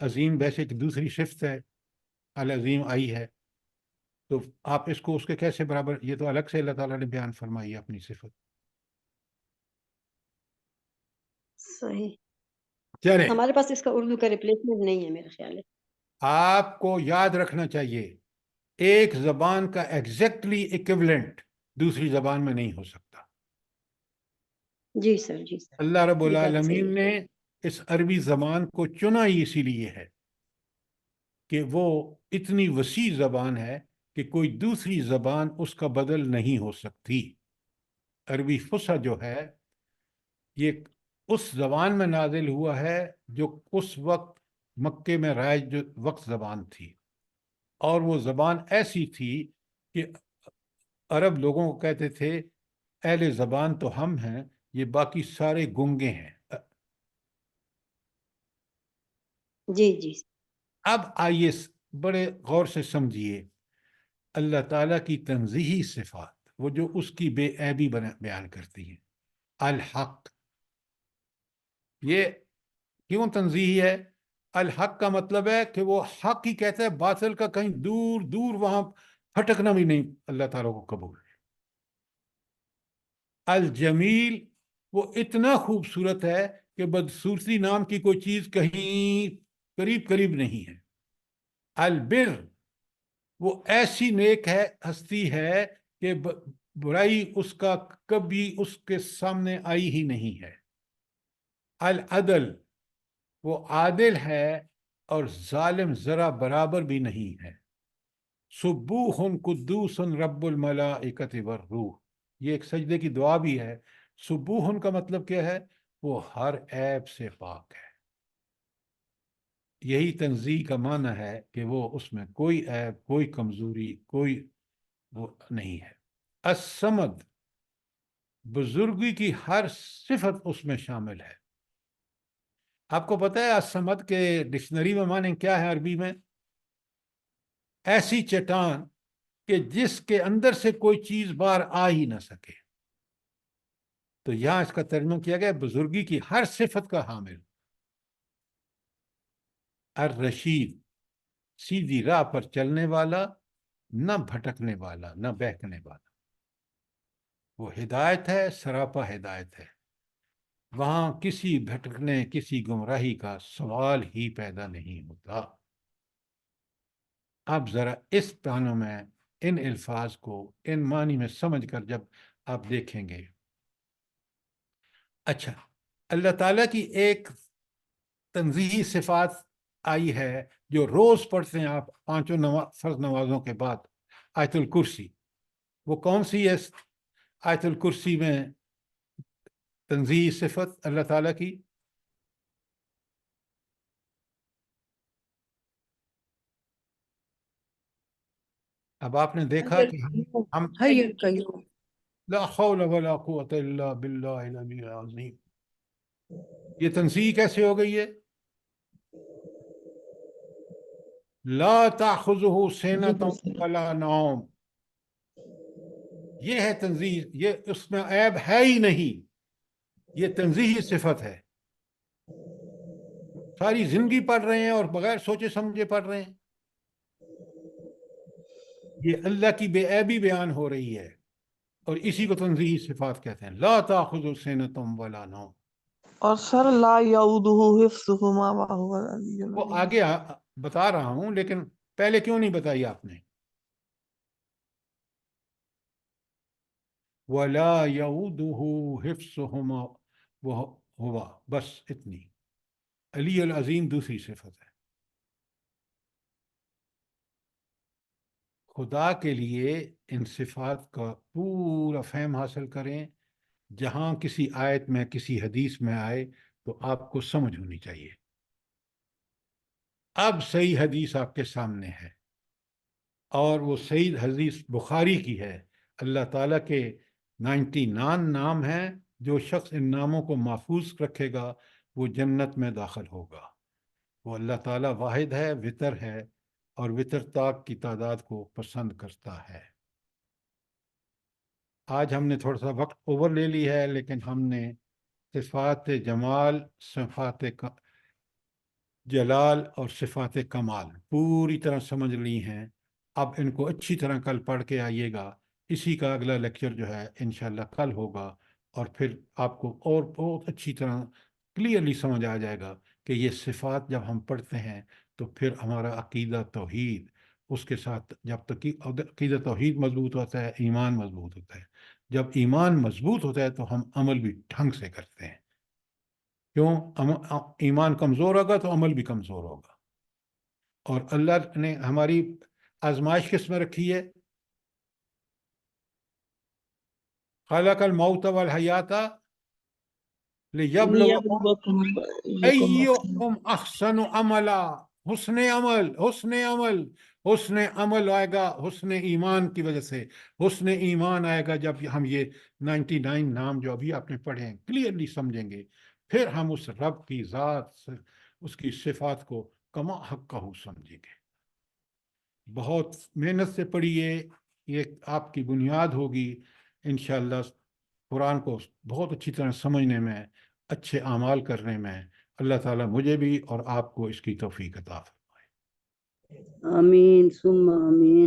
عظیم ویسے ایک دوسری صفت ہے، العظیم آئی ہے، تو آپ اس کو اس کے کیسے برابر، یہ تو الگ سے اللہ تعالیٰ نے بیان فرمائی ہے اپنی صفت. صحیح. چلیں ہمارے پاس اس کا اردو کا ریپلیسمنٹ نہیں ہے میرا خیال ہے. آپ کو یاد رکھنا چاہیے ایک زبان کا ایگزیکٹلی ایکویولنٹ دوسری زبان میں نہیں ہو سکتا. جی سر. جی سر. اللہ رب یہ بات صحیح العالمین نے اس عربی زبان کو چنا ہی اسی لیے ہے کہ وہ اتنی وسیع زبان ہے کہ کوئی دوسری زبان اس کا بدل نہیں ہو سکتی. عربی فصحی جو ہے یہ اس زبان میں نازل ہوا ہے جو اس وقت مکے میں رائج جو وقت زبان تھی، اور وہ زبان ایسی تھی کہ عرب لوگوں کو کہتے تھے اہل زبان تو ہم ہیں، یہ باقی سارے گونگے ہیں. جی. جی. اب آئیے بڑے غور سے سمجھیے اللہ تعالیٰ کی تنزیہی صفات، وہ جو اس کی بے عیبی بیان کرتی ہیں. الحق، یہ کیوں تنزیہی ہے؟ الحق کا مطلب ہے کہ وہ حق ہی کہتا ہے، باطل کا کہیں دور دور وہاں پھٹکنا بھی نہیں اللہ تعالیٰ کو قبول. الجمیل، وہ اتنا خوبصورت ہے کہ بدصورتی نام کی کوئی چیز کہیں قریب قریب نہیں ہے. البر، وہ ایسی نیک ہے ہستی ہے کہ برائی اس کا کبھی اس کے سامنے آئی ہی نہیں ہے. العدل، وہ عادل ہے اور ظالم ذرا برابر بھی نہیں ہے. سبوح قدوس رب الملائکۃ والروح، یہ ایک سجدے کی دعا بھی ہے. سبوح کا مطلب کیا ہے؟ وہ ہر عیب سے پاک ہے. یہی تنزیہ کا معنی ہے کہ وہ اس میں کوئی عیب، کوئی کمزوری، کوئی وہ نہیں ہے. الصمد، بزرگی کی ہر صفت اس میں شامل ہے. آپ کو پتہ ہے الصمد کے ڈکشنری میں معنی کیا ہے عربی میں؟ ایسی چٹان کہ جس کے اندر سے کوئی چیز باہر آ ہی نہ سکے. تو یہاں اس کا ترجمہ کیا گیا بزرگی کی ہر صفت کا حامل. الرشید، سیدھی راہ پر چلنے والا، نہ بھٹکنے والا، نہ بہکنے والا. وہ ہدایت ہے، سراپا ہدایت ہے. وہاں کسی بھٹکنے، کسی گمراہی کا سوال ہی پیدا نہیں ہوتا. آپ ذرا اس معنوں میں ان الفاظ کو ان معنی میں سمجھ کر جب آپ دیکھیں گے. اچھا، اللہ تعالیٰ کی ایک تنزیہی صفات آئی ہے جو روز پڑھتے ہیں آپ پانچوں فرض نمازوں کے بعد، آیت الکرسی. وہ کون سی ہے آیت الکرسی میں تنزیہی صفت اللہ تعالیٰ کی؟ اب آپ نے دیکھا کہ ہم حی القیوم. لا حول ولا قوت الا باللہ العلی العظیم، یہ تنزیہ کیسے ہو گئی ہے؟ لا تأخذہ سنۃ ولا نوم، یہ ہے تنزیہ. یہ اس میں عیب ہے ہی نہیں، یہ تنزیہی صفت ہے. ساری زندگی پڑھ رہے ہیں اور بغیر سوچے سمجھے پڑھ رہے ہیں. یہ اللہ کی بے عیبی بیان ہو رہی ہے اور اسی کو تنزیہی صفات کہتے ہیں. لا تأخذہ سنۃ ولا نوم. اور سر لا یعودہ حفظہما وہو العلی وہ العظیم. آگے بتا رہا ہوں، لیکن پہلے کیوں نہیں بتائی آپ نے؟ وَلَا يَعُودُهُ حِفْظُهُمَا وَهُوَ، بس اتنی. علی العظیم دوسری صفت ہے. خدا کے لیے ان صفات کا پورا فہم حاصل کریں. جہاں کسی آیت میں، کسی حدیث میں آئے تو آپ کو سمجھ ہونی چاہیے. اب صحیح حدیث آپ کے سامنے ہے، اور وہ صحیح حدیث بخاری کی ہے. اللہ تعالیٰ کے 99 نام ہیں. جو شخص ان ناموں کو محفوظ رکھے گا وہ جنت میں داخل ہوگا. وہ اللہ تعالیٰ واحد ہے، وطر ہے، اور وطر طاق کی تعداد کو پسند کرتا ہے. آج ہم نے تھوڑا سا وقت اوور لے لی ہے، لیکن ہم نے صفات جمال، صفات جلال اور صفات کمال پوری طرح سمجھ لی ہیں. اب ان کو اچھی طرح کل پڑھ کے آئیے گا. اسی کا اگلا لیکچر جو ہے انشاءاللہ کل ہوگا، اور پھر آپ کو اور بہت اچھی طرح کلیئرلی سمجھ آ جائے گا کہ یہ صفات جب ہم پڑھتے ہیں تو پھر ہمارا عقیدہ توحید، اس کے ساتھ جب تک عقیدہ توحید مضبوط ہوتا ہے، ایمان مضبوط ہوتا ہے. جب ایمان مضبوط ہوتا ہے تو ہم عمل بھی ڈھنگ سے کرتے ہیں. کیوں؟ ایمان کمزور ہوگا تو عمل بھی کمزور ہوگا. اور اللہ نے ہماری آزمائش کس میں رکھی ہے؟ خلق الموت والحیات لیبلوکم ایکم احسن عملا. حسن عمل، حسن عمل، حسن عمل آئے گا حسن ایمان کی وجہ سے. حسن ایمان آئے گا جب ہم یہ 99 نام جو ابھی آپ نے پڑھے ہیں کلیئرلی سمجھیں گے. پھر ہم اس رب کی ذات، اس کی صفات کو کما حق کا سمجھیں گے. بہت محنت سے پڑھیے، یہ آپ کی بنیاد ہوگی انشاءاللہ قرآن کو بہت اچھی طرح سمجھنے میں، اچھے اعمال کرنے میں. اللہ تعالیٰ مجھے بھی اور آپ کو اس کی توفیق عطا فرمائے. آمین ثم آمین.